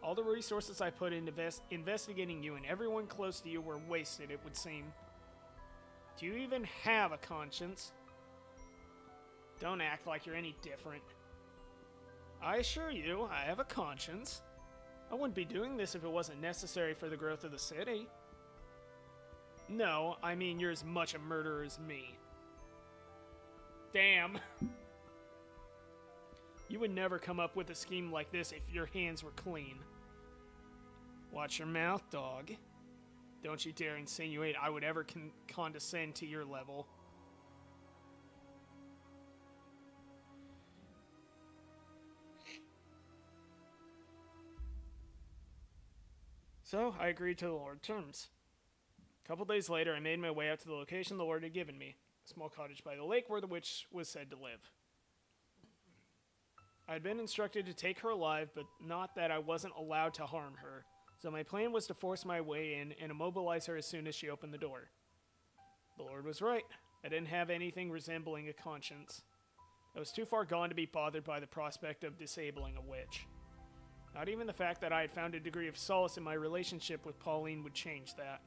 All the resources I put into investigating you and everyone close to you were wasted, it would seem. Do you even have a conscience? Don't act like you're any different. I assure you, I have a conscience. I wouldn't be doing this if it wasn't necessary for the growth of the city. No, I mean you're as much a murderer as me. Damn. You would never come up with a scheme like this if your hands were clean. Watch your mouth, dog. Don't you dare insinuate I would ever condescend to your level. So, I agreed to the Lord's terms. A couple days later, I made my way out to the location the Lord had given me, a small cottage by the lake where the witch was said to live. I had been instructed to take her alive, but not that I wasn't allowed to harm her, so my plan was to force my way in and immobilize her as soon as she opened the door. The Lord was right. I didn't have anything resembling a conscience. I was too far gone to be bothered by the prospect of disabling a witch. Not even the fact that I had found a degree of solace in my relationship with Pauline would change that.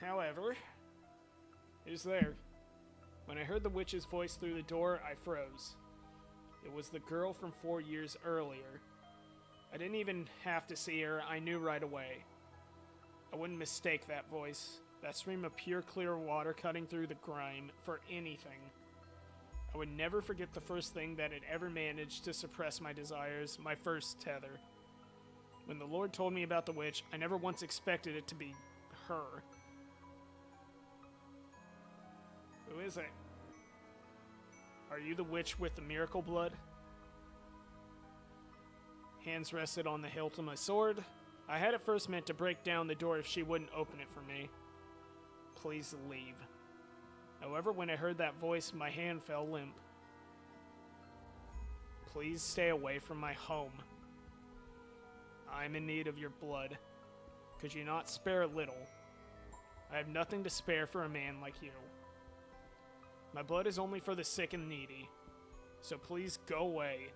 However, it is there. When I heard the witch's voice through the door, I froze. It was the girl from 4 years earlier. I didn't even have to see her, I knew right away. I wouldn't mistake that voice, that stream of pure clear water cutting through the grime, for anything. I would never forget the first thing that had ever managed to suppress my desires, my first tether. When the Lord told me about the witch, I never once expected it to be her. Who is it? Are you the witch with the miracle blood? Hands rested on the hilt of my sword. I had at first meant to break down the door if she wouldn't open it for me. Please leave. However, when I heard that voice, my hand fell limp. Please stay away from my home. I'm in need of your blood. Could you not spare a little? I have nothing to spare for a man like you. My blood is only for the sick and needy, so please go away.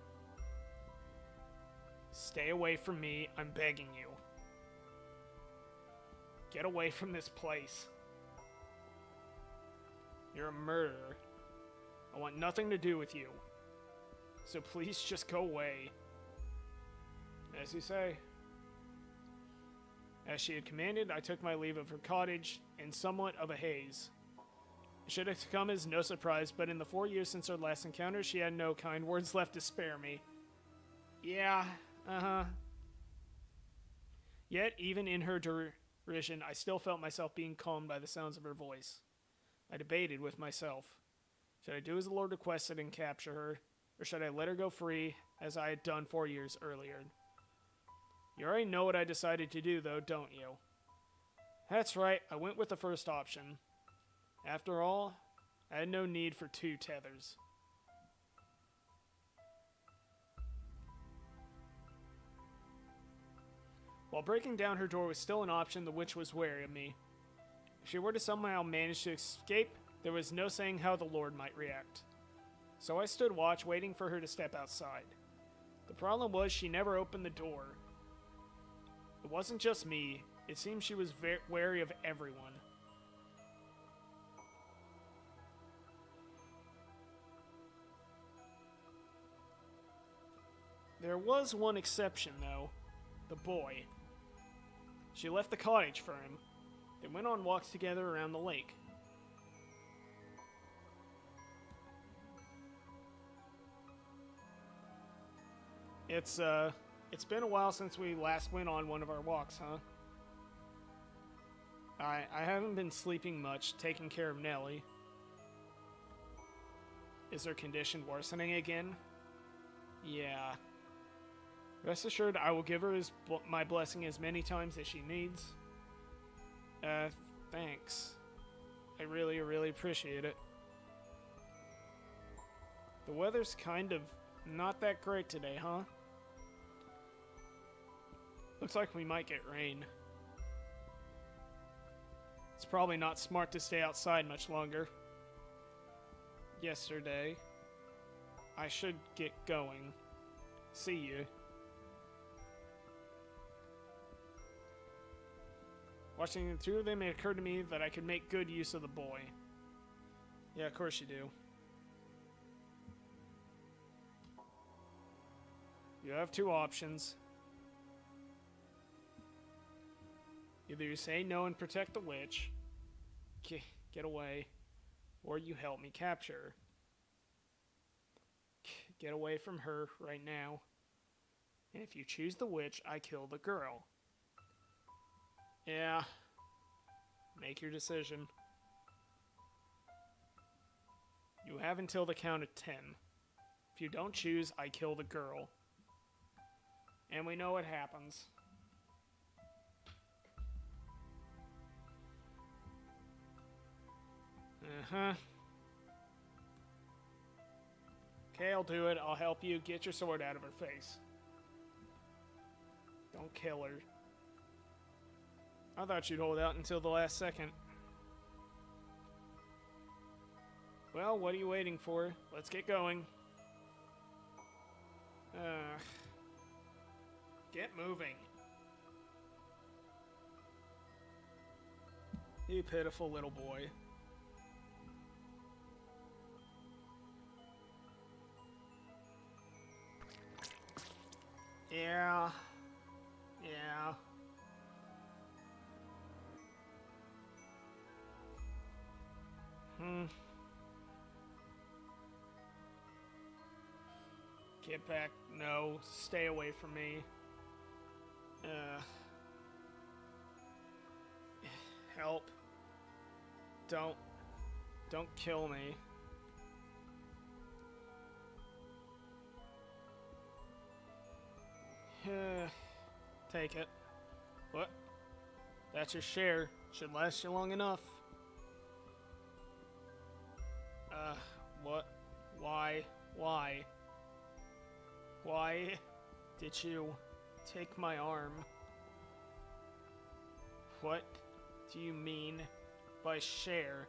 Stay away from me, I'm begging you. Get away from this place. You're a murderer. I want nothing to do with you. So please just go away. As you say. As she had commanded, I took my leave of her cottage in somewhat of a haze. It should have come as no surprise, but in the 4 years since our last encounter, she had no kind words left to spare me. Yeah, Yet, even in her derision, I still felt myself being calmed by the sounds of her voice. I debated with myself. Should I do as the Lord requested and capture her, or should I let her go free, as I had done 4 years earlier? You already know what I decided to do, though, don't you? That's right, I went with the first option. After all, I had no need for 2 tethers. While breaking down her door was still an option, the witch was wary of me. If she were to somehow manage to escape, there was no saying how the Lord might react. So I stood watch, waiting for her to step outside. The problem was she never opened the door. It wasn't just me. It seemed she was wary of everyone. There was one exception, though. The boy. She left the cottage for him. They went on walks together around the lake. It's been a while since we last went on one of our walks, huh? I haven't been sleeping much, taking care of Nellie. Is her condition worsening again? Yeah. Rest assured, I will give her my blessing as many times as she needs. Thanks. I really, really appreciate it. The weather's kind of not that great today, huh? Looks like we might get rain. It's probably not smart to stay outside much longer. Yesterday. I should get going. See you. Watching the two of them, it occurred to me that I could make good use of the boy. Yeah, of course you do. You have 2 options. Either you say no and protect the witch, get away, or you help me capture her. Get away from her right now. And if you choose the witch, I kill the girl. Yeah. Make your decision. You have until the count of 10. If you don't choose, I kill the girl. And we know what happens. Uh-huh. Okay, I'll do it. I'll help you. Get your sword out of her face. Don't kill her. I thought you'd hold out until the last second. Well, what are you waiting for? Let's get going. Get moving. You pitiful little boy. Yeah. Yeah. Get back. No. Stay away from me. Help. Don't kill me. Take it. What? That's your share. Should last you long enough. What? Why? Why? Why did you take my arm? What do you mean by share?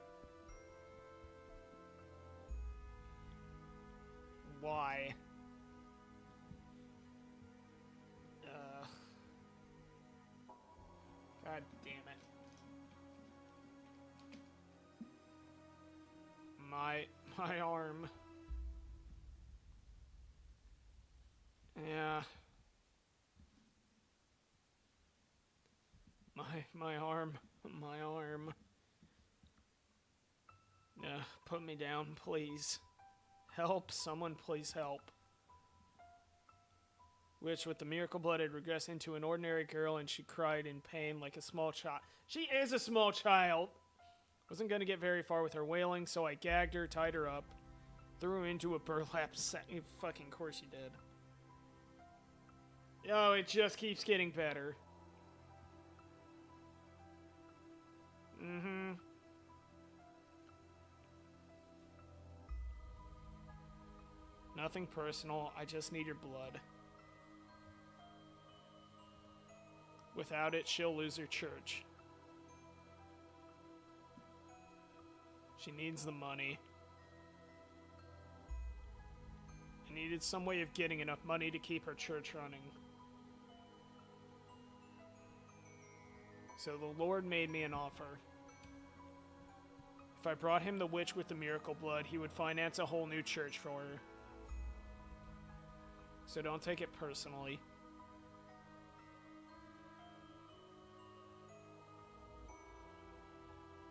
Why? God damn it. My arm. Yeah. My arm. My arm. Put me down, please. Help. Someone please help. Which, with the miracle blood, had regressed into an ordinary girl, and she cried in pain like a small child. She is a small child! Wasn't going to get very far with her wailing, so I gagged her, tied her up, threw her into a burlap sack. Fucking course you did. Oh, it just keeps getting better. Mm-hmm. Nothing personal, I just need your blood. Without it, she'll lose her church. She needs the money. I needed some way of getting enough money to keep her church running. So the Lord made me an offer. If I brought him the witch with the miracle blood, he would finance a whole new church for her. So don't take it personally.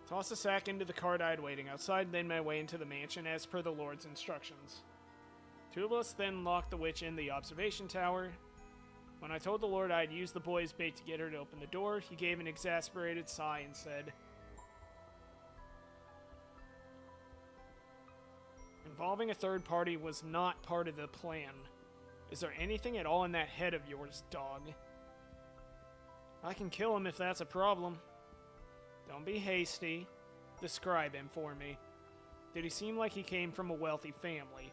Toss the sack into the cart I had waiting outside, then my way into the mansion as per the Lord's instructions. Two of us then locked the witch in the observation tower. When I told the Lord I had used the boy's bait to get her to open the door, he gave an exasperated sigh and said, "Involving a third party was not part of the plan. Is there anything at all in that head of yours, dog? I can kill him if that's a problem. Don't be hasty. Describe him for me. Did he seem like he came from a wealthy family?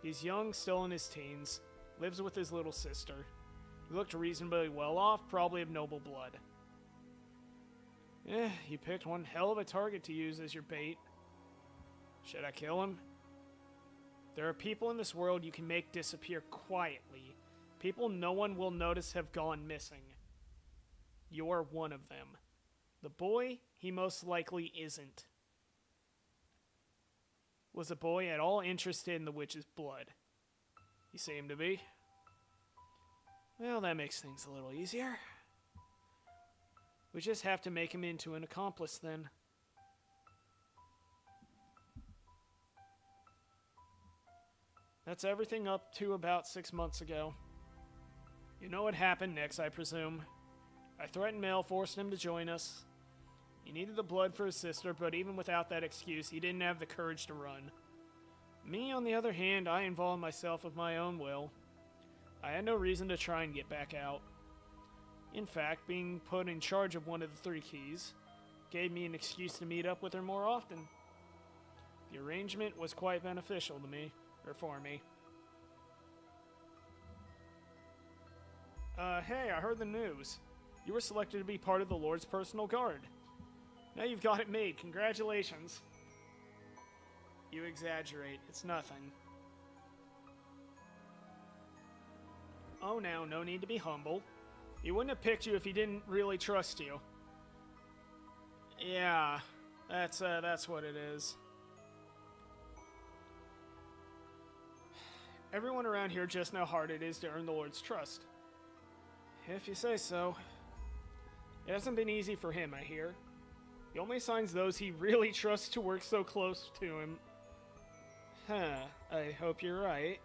He's young, still in his teens, lives with his little sister. He looked reasonably well off, probably of noble blood. You picked one hell of a target to use as your bait. Should I kill him? There are people in this world you can make disappear quietly. People no one will notice have gone missing. You're one of them. The boy, he most likely isn't. Was the boy at all interested in the witch's blood? He seemed to be. Well, that makes things a little easier. We just have to make him into an accomplice then. That's everything up to about 6 months ago. You know what happened next, I presume. I threatened Mel, forced him to join us. He needed the blood for his sister, but even without that excuse, he didn't have the courage to run. Me, on the other hand, I involved myself of my own will. I had no reason to try and get back out. In fact, being put in charge of one of the three keys gave me an excuse to meet up with her more often. The arrangement was quite beneficial to me, or for me. Hey, I heard the news. You were selected to be part of the Lord's personal guard. Now you've got it made. Congratulations. You exaggerate. It's nothing. Oh, now, no need to be humble. He wouldn't have picked you if he didn't really trust you. Yeah, that's what it is. Everyone around here just know how hard it is to earn the Lord's trust. If you say so. It hasn't been easy for him, I hear. He only assigns those he really trusts to work so close to him. I hope you're right.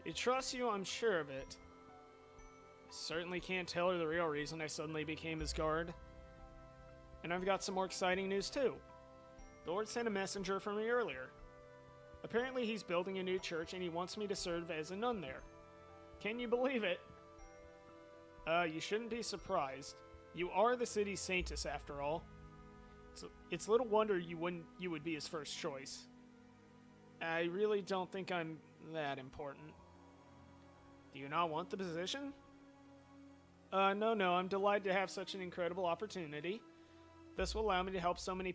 He trusts you, I'm sure of it. I certainly can't tell her the real reason I suddenly became his guard. And I've got some more exciting news too. The Lord sent a messenger for me earlier. Apparently he's building a new church and he wants me to serve as a nun there. Can you believe it? You shouldn't be surprised. You are the city's saintess, after all. It's little wonder you would be his first choice. I really don't think I'm that important. Do you not want the position? No, I'm delighted to have such an incredible opportunity. This will allow me to help so many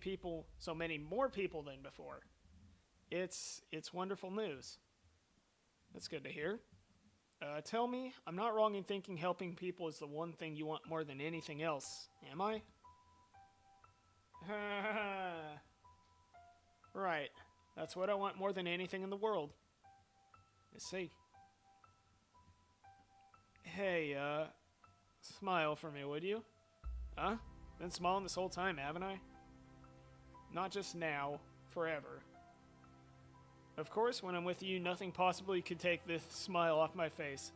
more people than before. It's wonderful news. That's good to hear. Tell me, I'm not wrong in thinking helping people is the one thing you want more than anything else, am I? Right. That's what I want more than anything in the world. I see. Hey, smile for me, would you? Huh? Been smiling this whole time, haven't I? Not just now, forever. Of course, when I'm with you, nothing possibly could take this smile off my face.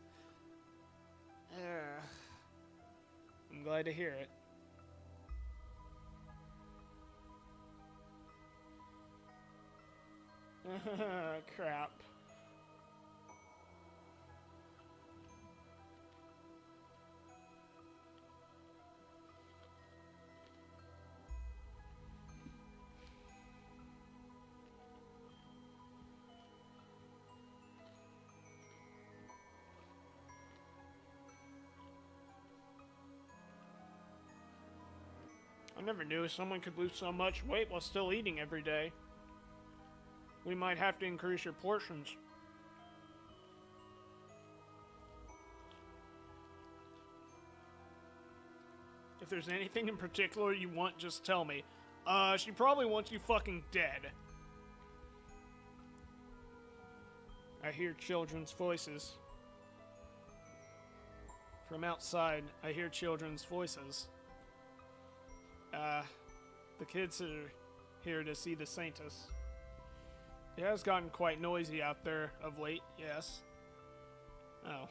I'm glad to hear it. Crap. I never knew someone could lose so much weight while still eating every day. We might have to increase your portions. If there's anything in particular you want, just tell me. She probably wants you fucking dead. I hear children's voices. From outside, I hear children's voices. The kids are here to see the Saintess. It has gotten quite noisy out there of late, yes. Oh.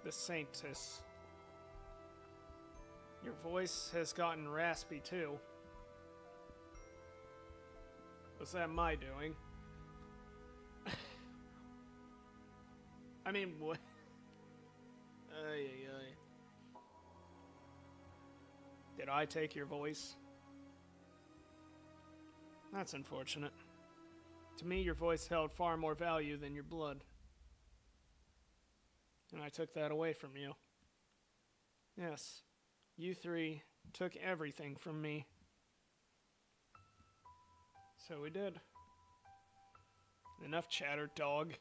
The Saintess. Your voice has gotten raspy, too. Was that my doing? I mean, what? Ay. Did I take your voice? That's unfortunate. To me, your voice held far more value than your blood. And I took that away from you. Yes, you three took everything from me. So we did. Enough chatter, dog.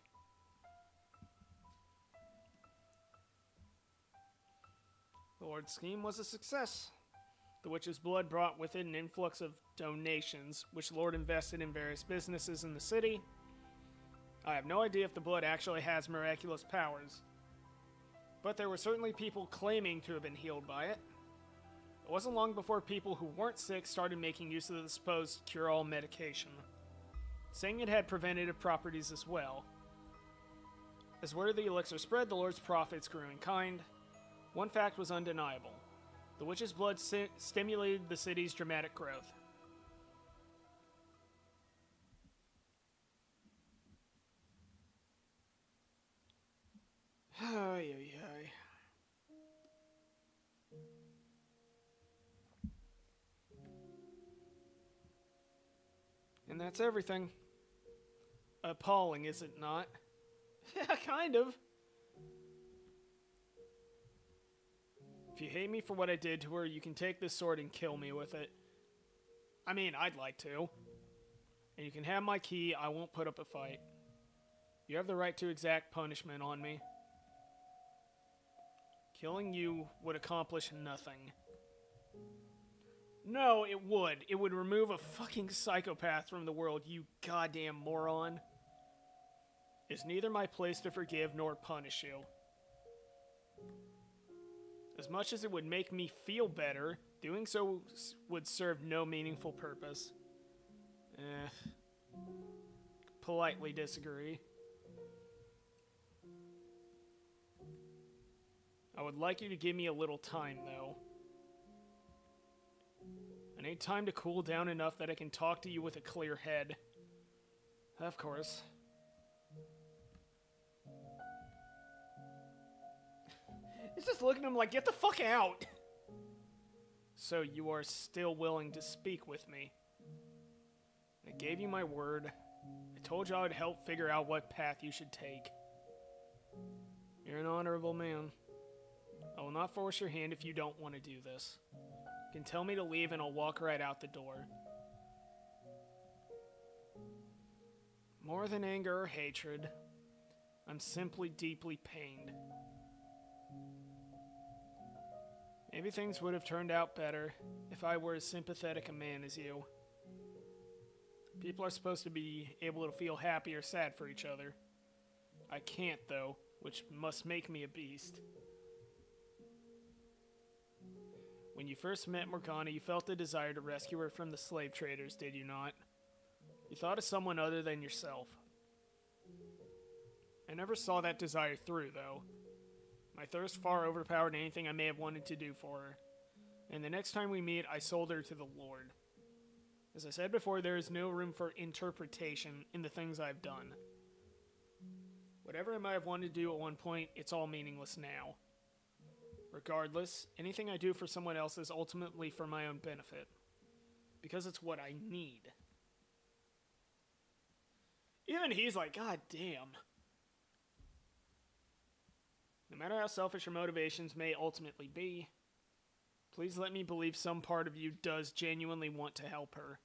The Lord's scheme was a success. The witch's blood brought with it an influx of donations, which the Lord invested in various businesses in the city. I have no idea if the blood actually has miraculous powers, but there were certainly people claiming to have been healed by it. It wasn't long before people who weren't sick started making use of the supposed cure-all medication, saying it had preventative properties as well. As word of the elixir spread, the Lord's profits grew in kind. One fact was undeniable. The witch's blood stimulated the city's dramatic growth. Ay. And that's everything. Appalling, is it not? Yeah, kind of. If you hate me for what I did to her, you can take this sword and kill me with it. I mean, I'd like to. And you can have my key, I won't put up a fight. You have the right to exact punishment on me. Killing you would accomplish nothing. No, it would. It would remove a fucking psychopath from the world, you goddamn moron. It's neither my place to forgive nor punish you. As much as it would make me feel better, doing so would serve no meaningful purpose. Politely disagree. I would like you to give me a little time, though. I need time to cool down enough that I can talk to you with a clear head. Of course. He's just looking at him like, get the fuck out! So you are still willing to speak with me. I gave you my word. I told you I would help figure out what path you should take. You're an honorable man. I will not force your hand if you don't want to do this. You can tell me to leave and I'll walk right out the door. More than anger or hatred, I'm simply deeply pained. Maybe things would have turned out better if I were as sympathetic a man as you. People are supposed to be able to feel happy or sad for each other. I can't, though, which must make me a beast. When you first met Morgana, you felt the desire to rescue her from the slave traders, did you not? You thought of someone other than yourself. I never saw that desire through, though. My thirst far overpowered anything I may have wanted to do for her. And the next time we meet, I sold her to the Lord. As I said before, there is no room for interpretation in the things I've done. Whatever I might have wanted to do at one point, it's all meaningless now. Regardless, anything I do for someone else is ultimately for my own benefit. Because it's what I need. Even he's like, God damn. No matter how selfish your motivations may ultimately be, please let me believe some part of you does genuinely want to help her.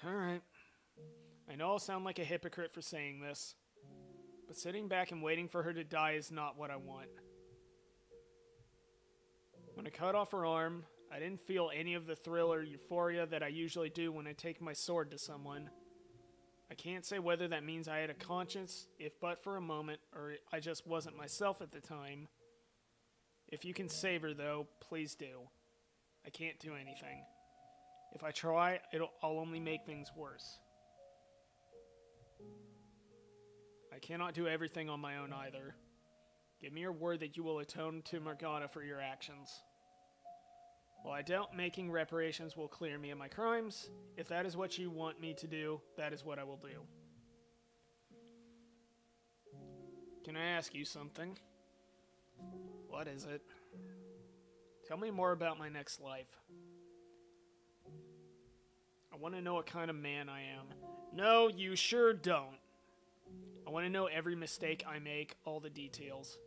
Alright. I know I'll sound like a hypocrite for saying this, but sitting back and waiting for her to die is not what I want. When I cut off her arm, I didn't feel any of the thrill or euphoria that I usually do when I take my sword to someone. I can't say whether that means I had a conscience, if but for a moment, or I just wasn't myself at the time. If you can save her, though, please do. I can't do anything. If I try, I'll only make things worse. I cannot do everything on my own either. Give me your word that you will atone to Morgana for your actions. While I doubt making reparations will clear me of my crimes, if that is what you want me to do, that is what I will do. Can I ask you something? What is it? Tell me more about my next life. I want to know what kind of man I am. No, you sure don't. I want to know every mistake I make, all the details.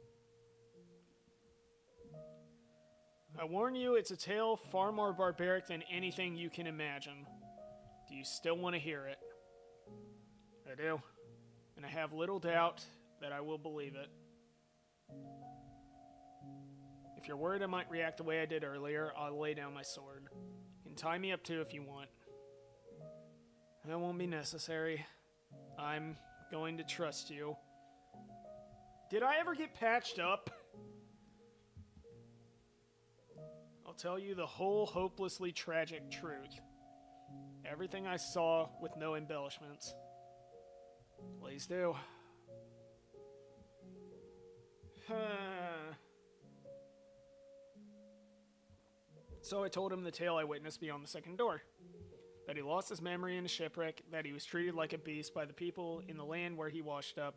I warn you, it's a tale far more barbaric than anything you can imagine. Do you still want to hear it? I do. And I have little doubt that I will believe it. If you're worried I might react the way I did earlier, I'll lay down my sword. You can tie me up too if you want. That won't be necessary. I'm going to trust you. Did I ever get patched up? I'll tell you the whole hopelessly tragic truth. Everything I saw with no embellishments. Please do. So I told him the tale I witnessed beyond the second door. That he lost his memory in a shipwreck, that he was treated like a beast by the people in the land where he washed up,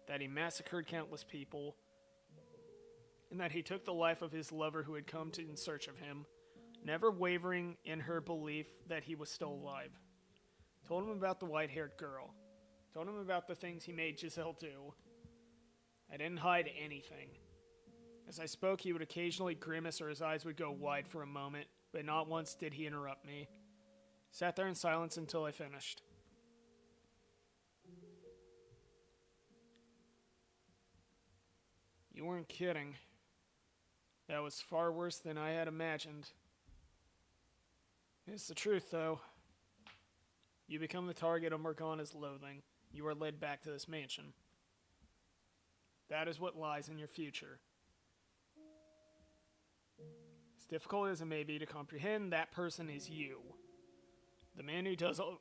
that he massacred countless people, and that he took the life of his lover who had come in search of him, never wavering in her belief that he was still alive. Told him about the white-haired girl. Told him about the things he made Giselle do. I didn't hide anything. As I spoke, he would occasionally grimace or his eyes would go wide for a moment, but not once did he interrupt me. Sat there in silence until I finished. You weren't kidding. That was far worse than I had imagined. It's the truth, though. You become the target of Morgana's loathing. You are led back to this mansion. That is what lies in your future. As difficult as it may be to comprehend, that person is you. The man who does all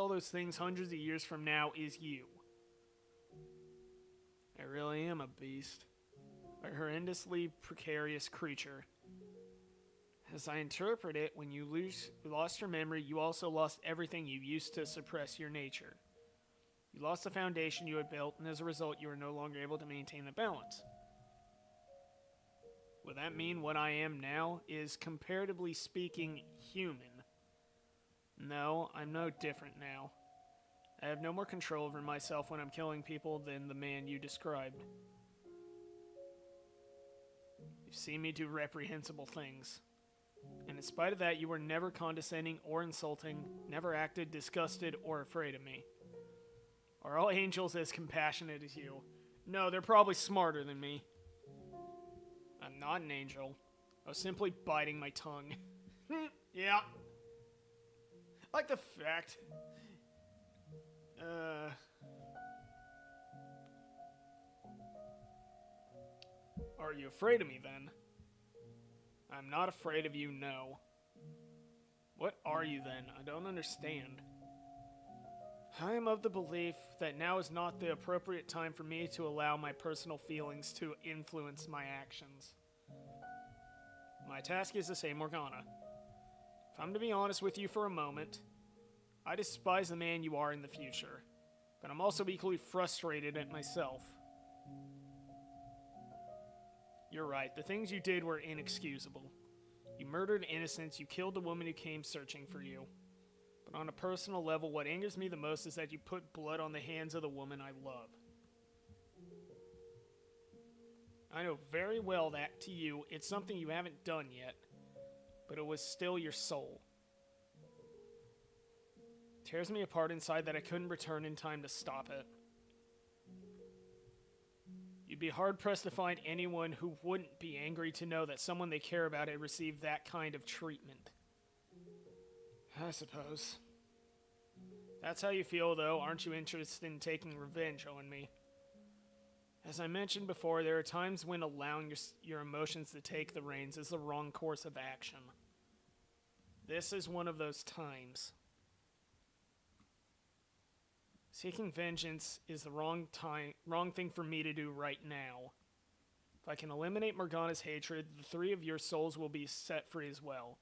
those things hundreds of years from now is you. I really am a beast. A horrendously precarious creature. As I interpret it, when you lost your memory, you also lost everything you used to suppress your nature. You lost the foundation you had built, and as a result, you are no longer able to maintain the balance. Would that mean what I am now is, comparatively speaking, human? No, I'm no different now. I have no more control over myself when I'm killing people than the man you described. You've seen me do reprehensible things. And in spite of that, you were never condescending or insulting, never acted disgusted or afraid of me. Are all angels as compassionate as you? No, they're probably smarter than me. I'm not an angel. I was simply biting my tongue. Yeah. I like the fact. Are you afraid of me, then? I'm not afraid of you, no. What are you, then? I don't understand. I am of the belief that now is not the appropriate time for me to allow my personal feelings to influence my actions. My task is to say, Morgana, if I'm to be honest with you for a moment, I despise the man you are in the future, but I'm also equally frustrated at myself. You're right, the things you did were inexcusable. You murdered innocents, you killed the woman who came searching for you. But on a personal level, what angers me the most is that you put blood on the hands of the woman I love. I know very well that, to you, it's something you haven't done yet, but it was still your soul. It tears me apart inside that I couldn't return in time to stop it. You'd be hard-pressed to find anyone who wouldn't be angry to know that someone they care about had received that kind of treatment. I suppose. That's how you feel, though. Aren't you interested in taking revenge on me? As I mentioned before, there are times when allowing your emotions to take the reins is the wrong course of action. This is one of those times. Seeking vengeance is the wrong thing for me to do right now. If I can eliminate Morgana's hatred, the three of your souls will be set free as well.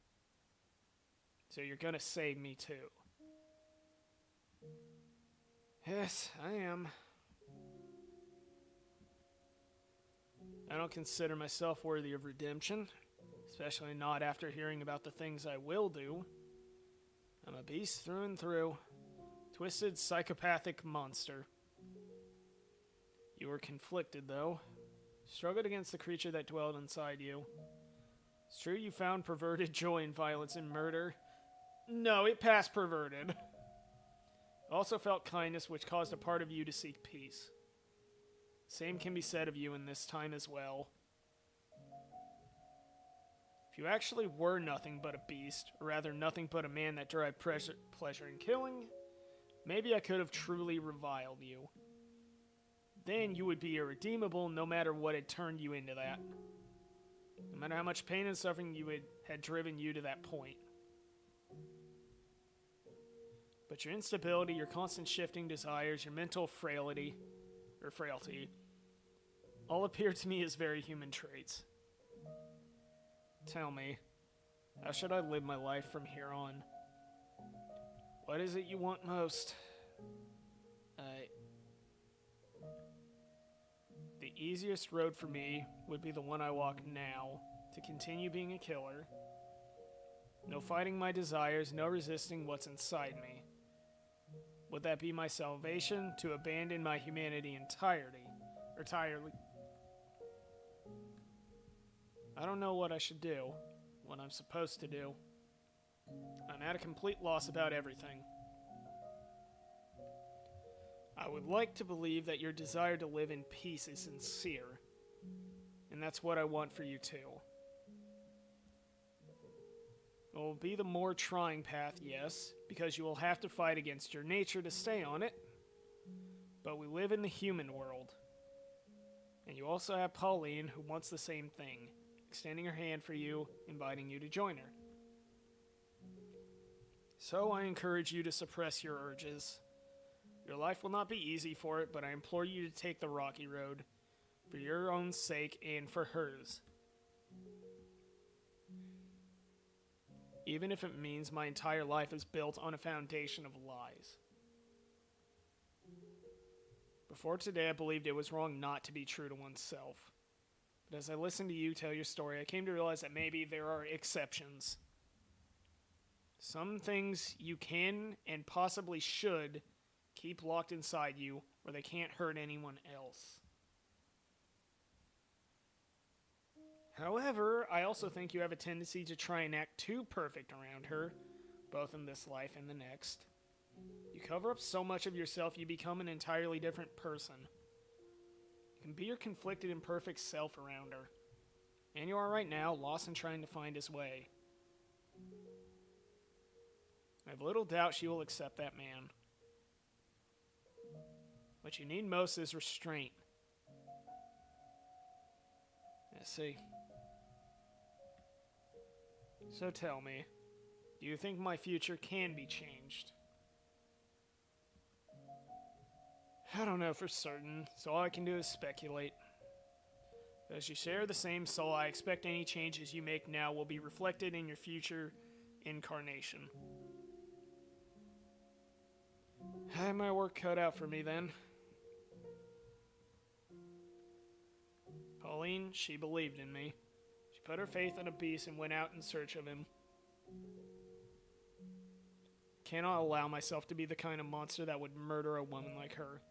So you're gonna save me too. Yes, I am. I don't consider myself worthy of redemption, especially not after hearing about the things I will do. I'm a beast through and through. Twisted, psychopathic monster. You were conflicted, though. Struggled against the creature that dwelled inside you. It's true you found perverted joy in violence and murder. No, it passed perverted. Also felt kindness, which caused a part of you to seek peace. Same can be said of you in this time as well. If you actually were nothing but a beast, or rather nothing but a man that derived pleasure in killing, maybe I could have truly reviled you. Then you would be irredeemable no matter what had turned you into that. No matter how much pain and suffering had driven you to that point. But your instability, your constant shifting desires, your mental frailty, all appear to me as very human traits. Tell me, how should I live my life from here on? What is it you want most? The easiest road for me would be the one I walk now, to continue being a killer. No fighting my desires, no resisting what's inside me. Would that be my salvation, to abandon my humanity entirely? I don't know what I should do, what I'm supposed to do. I'm at a complete loss about everything. I would like to believe that your desire to live in peace is sincere, and that's what I want for you too. It will be the more trying path, yes, because you will have to fight against your nature to stay on it, but we live in the human world. And you also have Pauline, who wants the same thing, extending her hand for you, inviting you to join her. So I encourage you to suppress your urges. Your life will not be easy for it, but I implore you to take the rocky road, for your own sake and for hers. Even if it means my entire life is built on a foundation of lies. Before today, I believed it was wrong not to be true to oneself. But as I listened to you tell your story, I came to realize that maybe there are exceptions. Some things you can and possibly should keep locked inside you where they can't hurt anyone else. However, I also think you have a tendency to try and act too perfect around her, both in this life and the next. You cover up so much of yourself, you become an entirely different person. You can be your conflicted, imperfect self around her. And you are right now, lost and trying to find his way. I have little doubt she will accept that man. What you need most is restraint. see. So tell me, do you think my future can be changed? I don't know for certain, so all I can do is speculate. As you share the same soul, I expect any changes you make now will be reflected in your future incarnation. I have my work cut out for me then. Pauline, she believed in me. She put her faith in a beast and went out in search of him. I cannot allow myself to be the kind of monster that would murder a woman like her.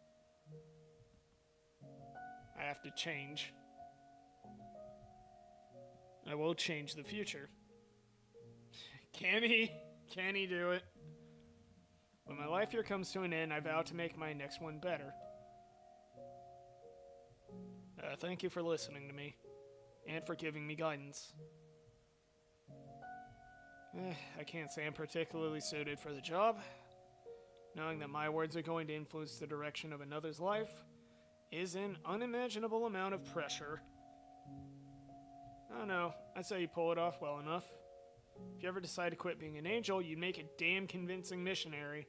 I have to change. I will change the future. Can he? Can he do it? When my life here comes to an end, I vow to make my next one better. Thank you for listening to me, and for giving me guidance. I can't say I'm particularly suited for the job. Knowing that my words are going to influence the direction of another's life is an unimaginable amount of pressure. I don't know, I'd say you pull it off well enough. If you ever decide to quit being an angel, you'd make a damn convincing missionary.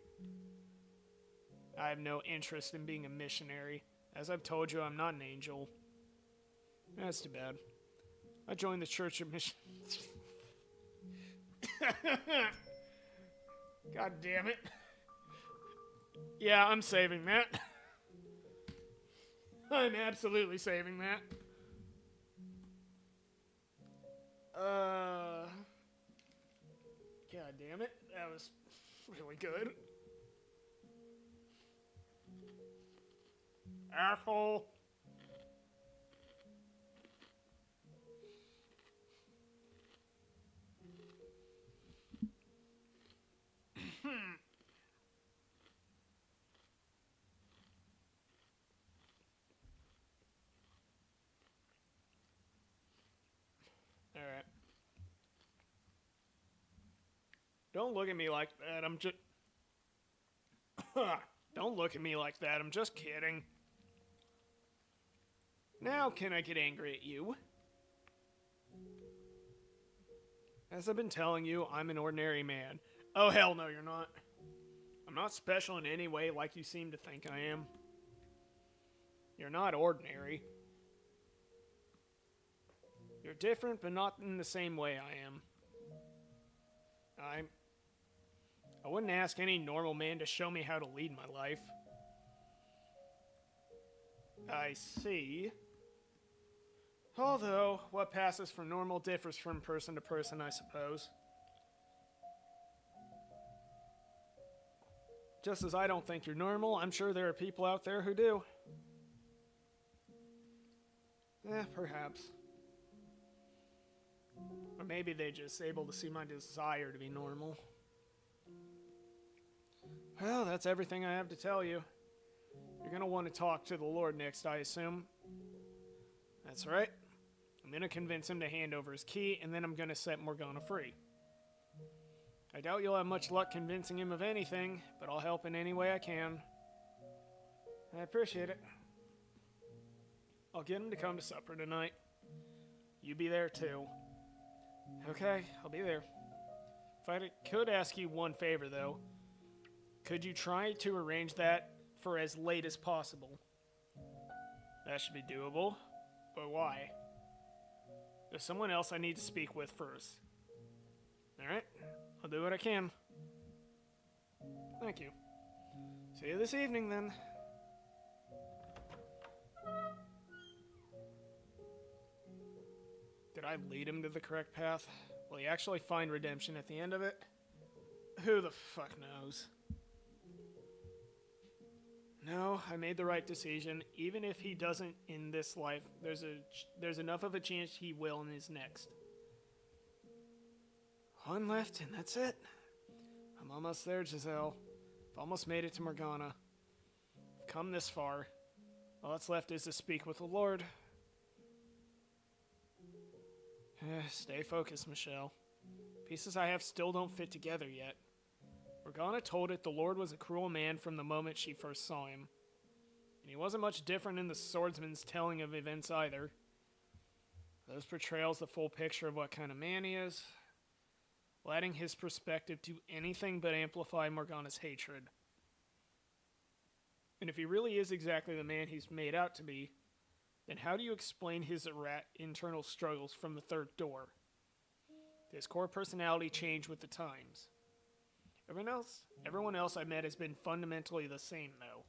I have no interest in being a missionary. As I've told you, I'm not an angel. That's too bad. I joined the Church of Mission. God damn it. Yeah, I'm saving that. I'm absolutely saving that. God damn it. That was really good. Asshole. Alright. Don't look at me like that. I'm just... Don't look at me like that. I'm just kidding. Now can I get angry at you? As I've been telling you, I'm an ordinary man. Oh, hell no, you're not. I'm not special in any way like you seem to think I am. You're not ordinary. You're different, but not in the same way I am. I wouldn't ask any normal man to show me how to lead my life. I see. Although, what passes for normal differs from person to person, I suppose. Just as I don't think you're normal, I'm sure there are people out there who do. Perhaps. Or maybe they're just able to see my desire to be normal. Well, that's everything I have to tell you. You're gonna want to talk to the Lord next, I assume. That's right. I'm gonna convince him to hand over his key, and then I'm gonna set Morgana free. I doubt you'll have much luck convincing him of anything, but I'll help in any way I can. I appreciate it. I'll get him to come to supper tonight. You be there too. Okay, I'll be there. If I could ask you one favor, though, could you try to arrange that for as late as possible? That should be doable, but why? There's someone else I need to speak with first. Alright, I'll do what I can. Thank you. See you this evening, then. Did I lead him to the correct path? Will he actually find redemption at the end of it? Who the fuck knows? No, I made the right decision. Even if he doesn't in this life, there's enough of a chance he will in his next. One left, and that's it. I'm almost there, Giselle. I've almost made it to Morgana. I've come this far. All that's left is to speak with the Lord. Stay focused, Michelle. Pieces I have still don't fit together yet. Morgana told it the Lord was a cruel man from the moment she first saw him. And he wasn't much different in the swordsman's telling of events either. Those portrayals the full picture of what kind of man he is, letting his perspective do anything but amplify Morgana's hatred. And if he really is exactly the man he's made out to be, then how do you explain his internal struggles from the third door? His core personality changed with the times. Everyone else I met has been fundamentally the same, though.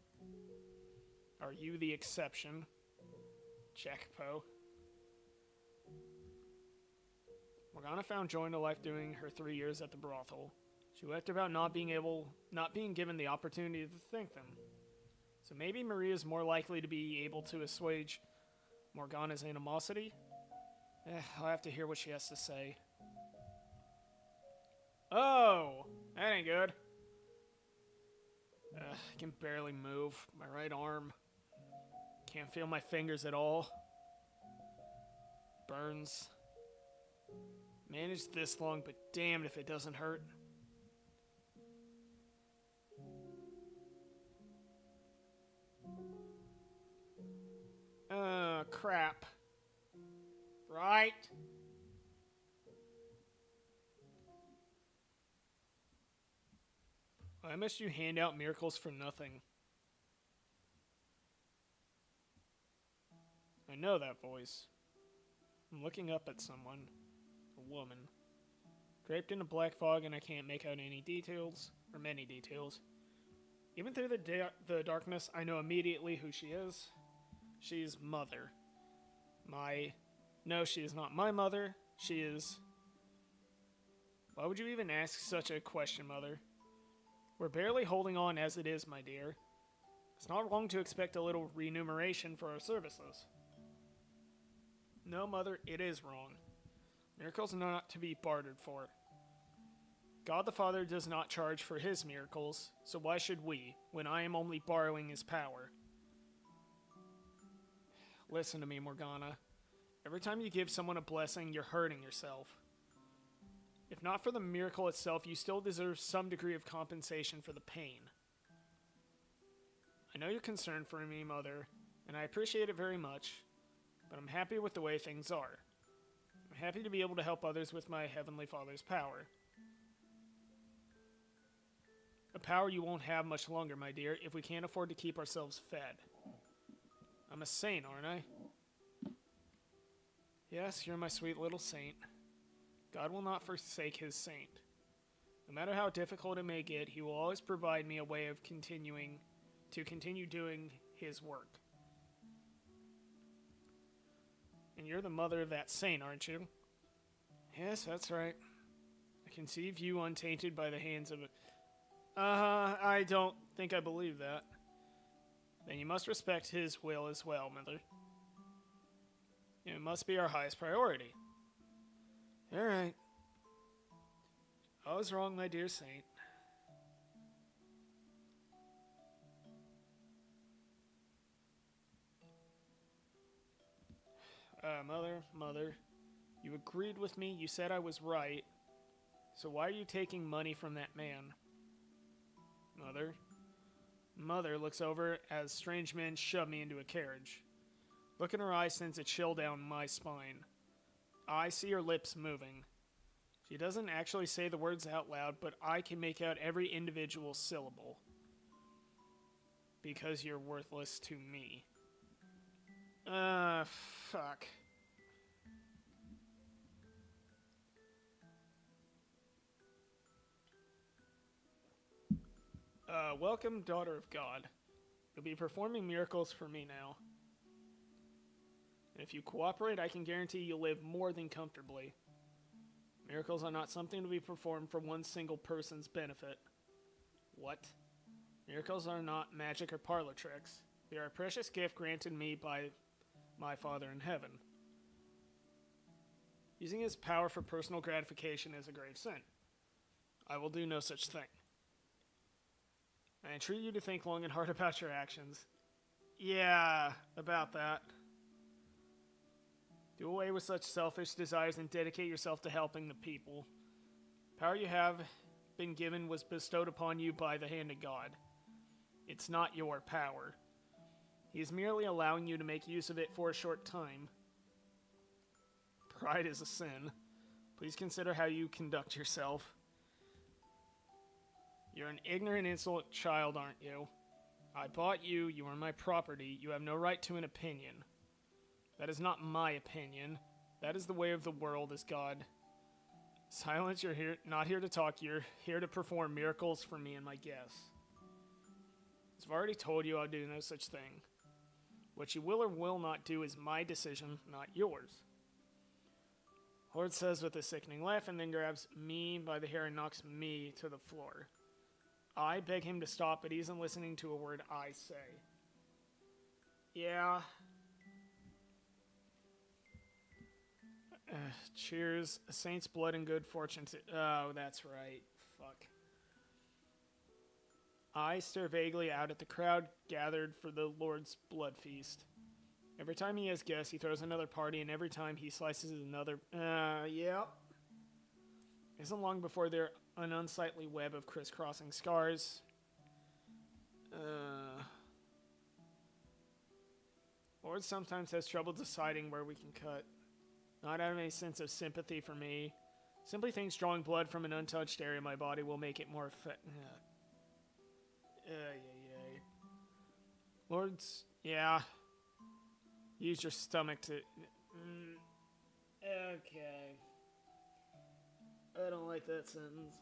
Are you the exception? Check, Poe. Morgana found joy in her life during her 3 years at the brothel. She wept about not being given the opportunity to thank them. So maybe Maria's more likely to be able to assuage Morgana's animosity? I'll have to hear what she has to say. Oh, that ain't good. I can barely move. My right arm. Can't feel my fingers at all. Burns. Managed this long, but damned if it doesn't hurt. Crap. Right? Why must you hand out miracles for nothing? I know that voice. I'm looking up at someone. A woman. Draped in a black fog and I can't make out any details, or many details. Even through the darkness, I know immediately who she is. She's Mother. No, she is not my mother. She is... Why would you even ask such a question, Mother? We're barely holding on as it is, my dear. It's not wrong to expect a little remuneration for our services. No, Mother, it is wrong. Miracles are not to be bartered for. God the Father does not charge for his miracles, so why should we, when I am only borrowing his power? Listen to me, Morgana. Every time you give someone a blessing, you're hurting yourself. If not for the miracle itself, you still deserve some degree of compensation for the pain. I know you're concerned for me, Mother, and I appreciate it very much, but I'm happy with the way things are. I'm happy to be able to help others with my Heavenly Father's power. A power you won't have much longer, my dear, if we can't afford to keep ourselves fed. I'm a saint, aren't I? Yes, you're my sweet little saint. God will not forsake his saint. No matter how difficult it may get, he will always provide me a way of continue doing his work. And you're the mother of that saint, aren't you? Yes, that's right. I conceive you untainted by the hands of it. I don't think I believe that. Then you must respect his will as well, Mother. It must be our highest priority. Alright. I was wrong, my dear saint. Mother, you agreed with me, you said I was right. So why are you taking money from that man? Mother looks over as strange men shove me into a carriage. Look in her eyes sends a chill down my spine. I see her lips moving. She doesn't actually say the words out loud, but I can make out every individual syllable. Because you're worthless to me. Fuck. Welcome, daughter of God. You'll be performing miracles for me now. And if you cooperate, I can guarantee you'll live more than comfortably. Miracles are not something to be performed for one single person's benefit. What? Miracles are not magic or parlor tricks. They are a precious gift granted me by my Father in heaven. Using his power for personal gratification is a grave sin. I will do no such thing. I entreat you to think long and hard about your actions. Yeah, about that. Do away with such selfish desires and dedicate yourself to helping the people. Power you have been given was bestowed upon you by the hand of God. It's not your power. He is merely allowing you to make use of it for a short time. Pride is a sin. Please consider how you conduct yourself. You're an ignorant, insolent child, aren't you? I bought you. You are my property. You have no right to an opinion. That is not my opinion. That is the way of the world as God. Silence, you're here, not here to talk. You're here to perform miracles for me and my guests. As I've already told you, I'll do no such thing. What you will or will not do is my decision, not yours. Horde says with a sickening laugh and then grabs me by the hair and knocks me to the floor. I beg him to stop, but he isn't listening to a word I say. Yeah. Cheers. A saint's blood and good fortune to... Oh, that's right. Fuck. I stare vaguely out at the crowd gathered for the Lord's blood feast. Every time he has guests, he throws another party, and every time he slices another... yeah. It isn't long before they're an unsightly web of crisscrossing scars. Lord sometimes has trouble deciding where we can cut. Not out of any sense of sympathy for me. Simply thinks drawing blood from an untouched area of my body will make it more effective. Lords, yeah. Use your stomach to... okay. I don't like that sentence.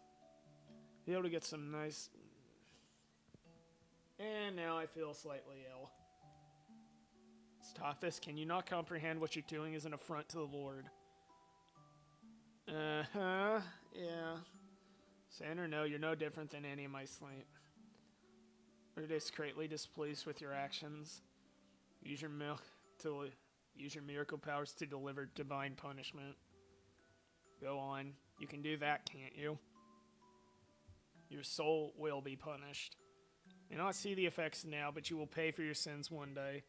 Be able to get some nice... And now I feel slightly ill. Stop this. Can you not comprehend what you're doing is an affront to the Lord? Uh-huh. Yeah. San or no, you're no different than any of my slain. We're discreetly displeased with your actions. Use your miracle powers to deliver divine punishment. Go on. You can do that, can't you? Your soul will be punished. You may not see the effects now, but you will pay for your sins one day.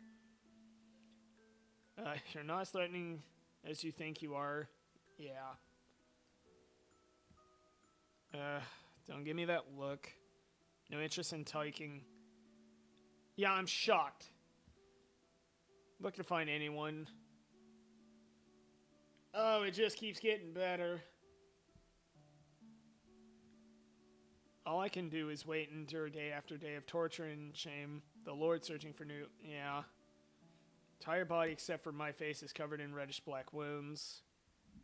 You're not as threatening as you think you are. Yeah. Don't give me that look. No interest in taking... Yeah, I'm shocked. Look to find anyone. Oh, it just keeps getting better. All I can do is wait and endure day after day of torture and shame. The Lord searching for new... Yeah. Entire body except for my face is covered in reddish black wounds.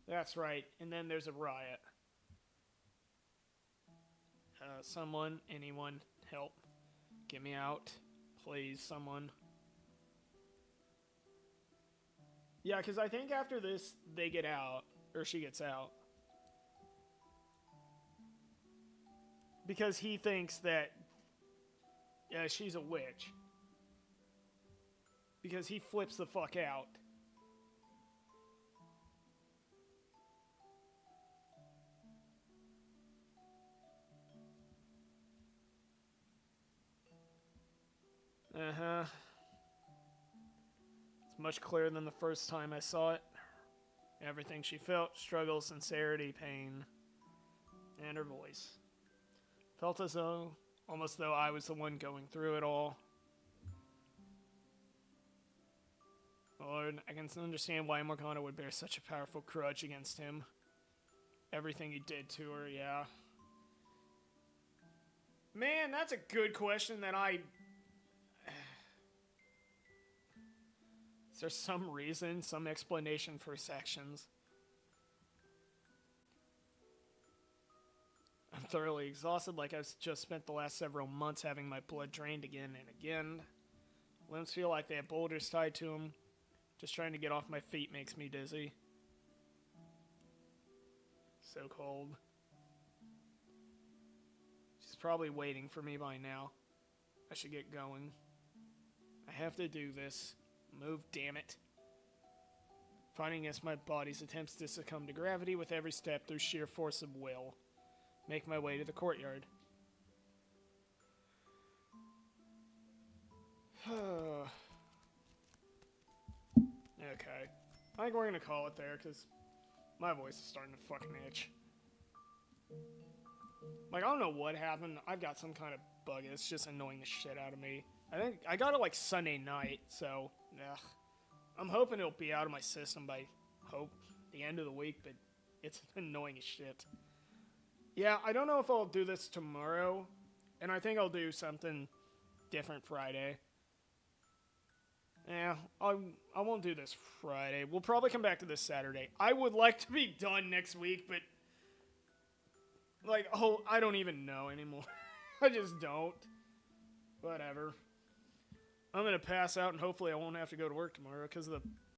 That's right. And then there's a riot. Someone, anyone, help. Get me out. Please, someone. Yeah, because I think after this, they get out. Or she gets out. Because he thinks that she's a witch. Because he flips the fuck out. Uh-huh. It's much clearer than the first time I saw it. Everything she felt, struggle, sincerity, pain, and her voice. Felt as though, almost though I was the one going through it all. Lord, I can understand why Morgana would bear such a powerful grudge against him. Everything he did to her, yeah. Man, that's a good question that I... Is there some reason, some explanation for his actions? I'm thoroughly exhausted, like I've just spent the last several months having my blood drained again and again. Limbs feel like they have boulders tied to them. Just trying to get off my feet makes me dizzy. So cold. She's probably waiting for me by now. I should get going. I have to do this. Move, damn it. Fighting against my body's attempts to succumb to gravity with every step through sheer force of will. Make my way to the courtyard. Okay. I think we're gonna call it there, because my voice is starting to fucking itch. Like, I don't know what happened. I've got some kind of bug. It's just annoying the shit out of me. I think I got it, like, Sunday night, so, ugh. I'm hoping it'll be out of my system by the end of the week, but it's annoying as shit. Yeah, I don't know if I'll do this tomorrow, and I think I'll do something different Friday. Yeah, I won't do this Friday. We'll probably come back to this Saturday. I would like to be done next week, but like, oh, I don't even know anymore. I just don't. Whatever. I'm gonna pass out and hopefully I won't have to go to work tomorrow because of the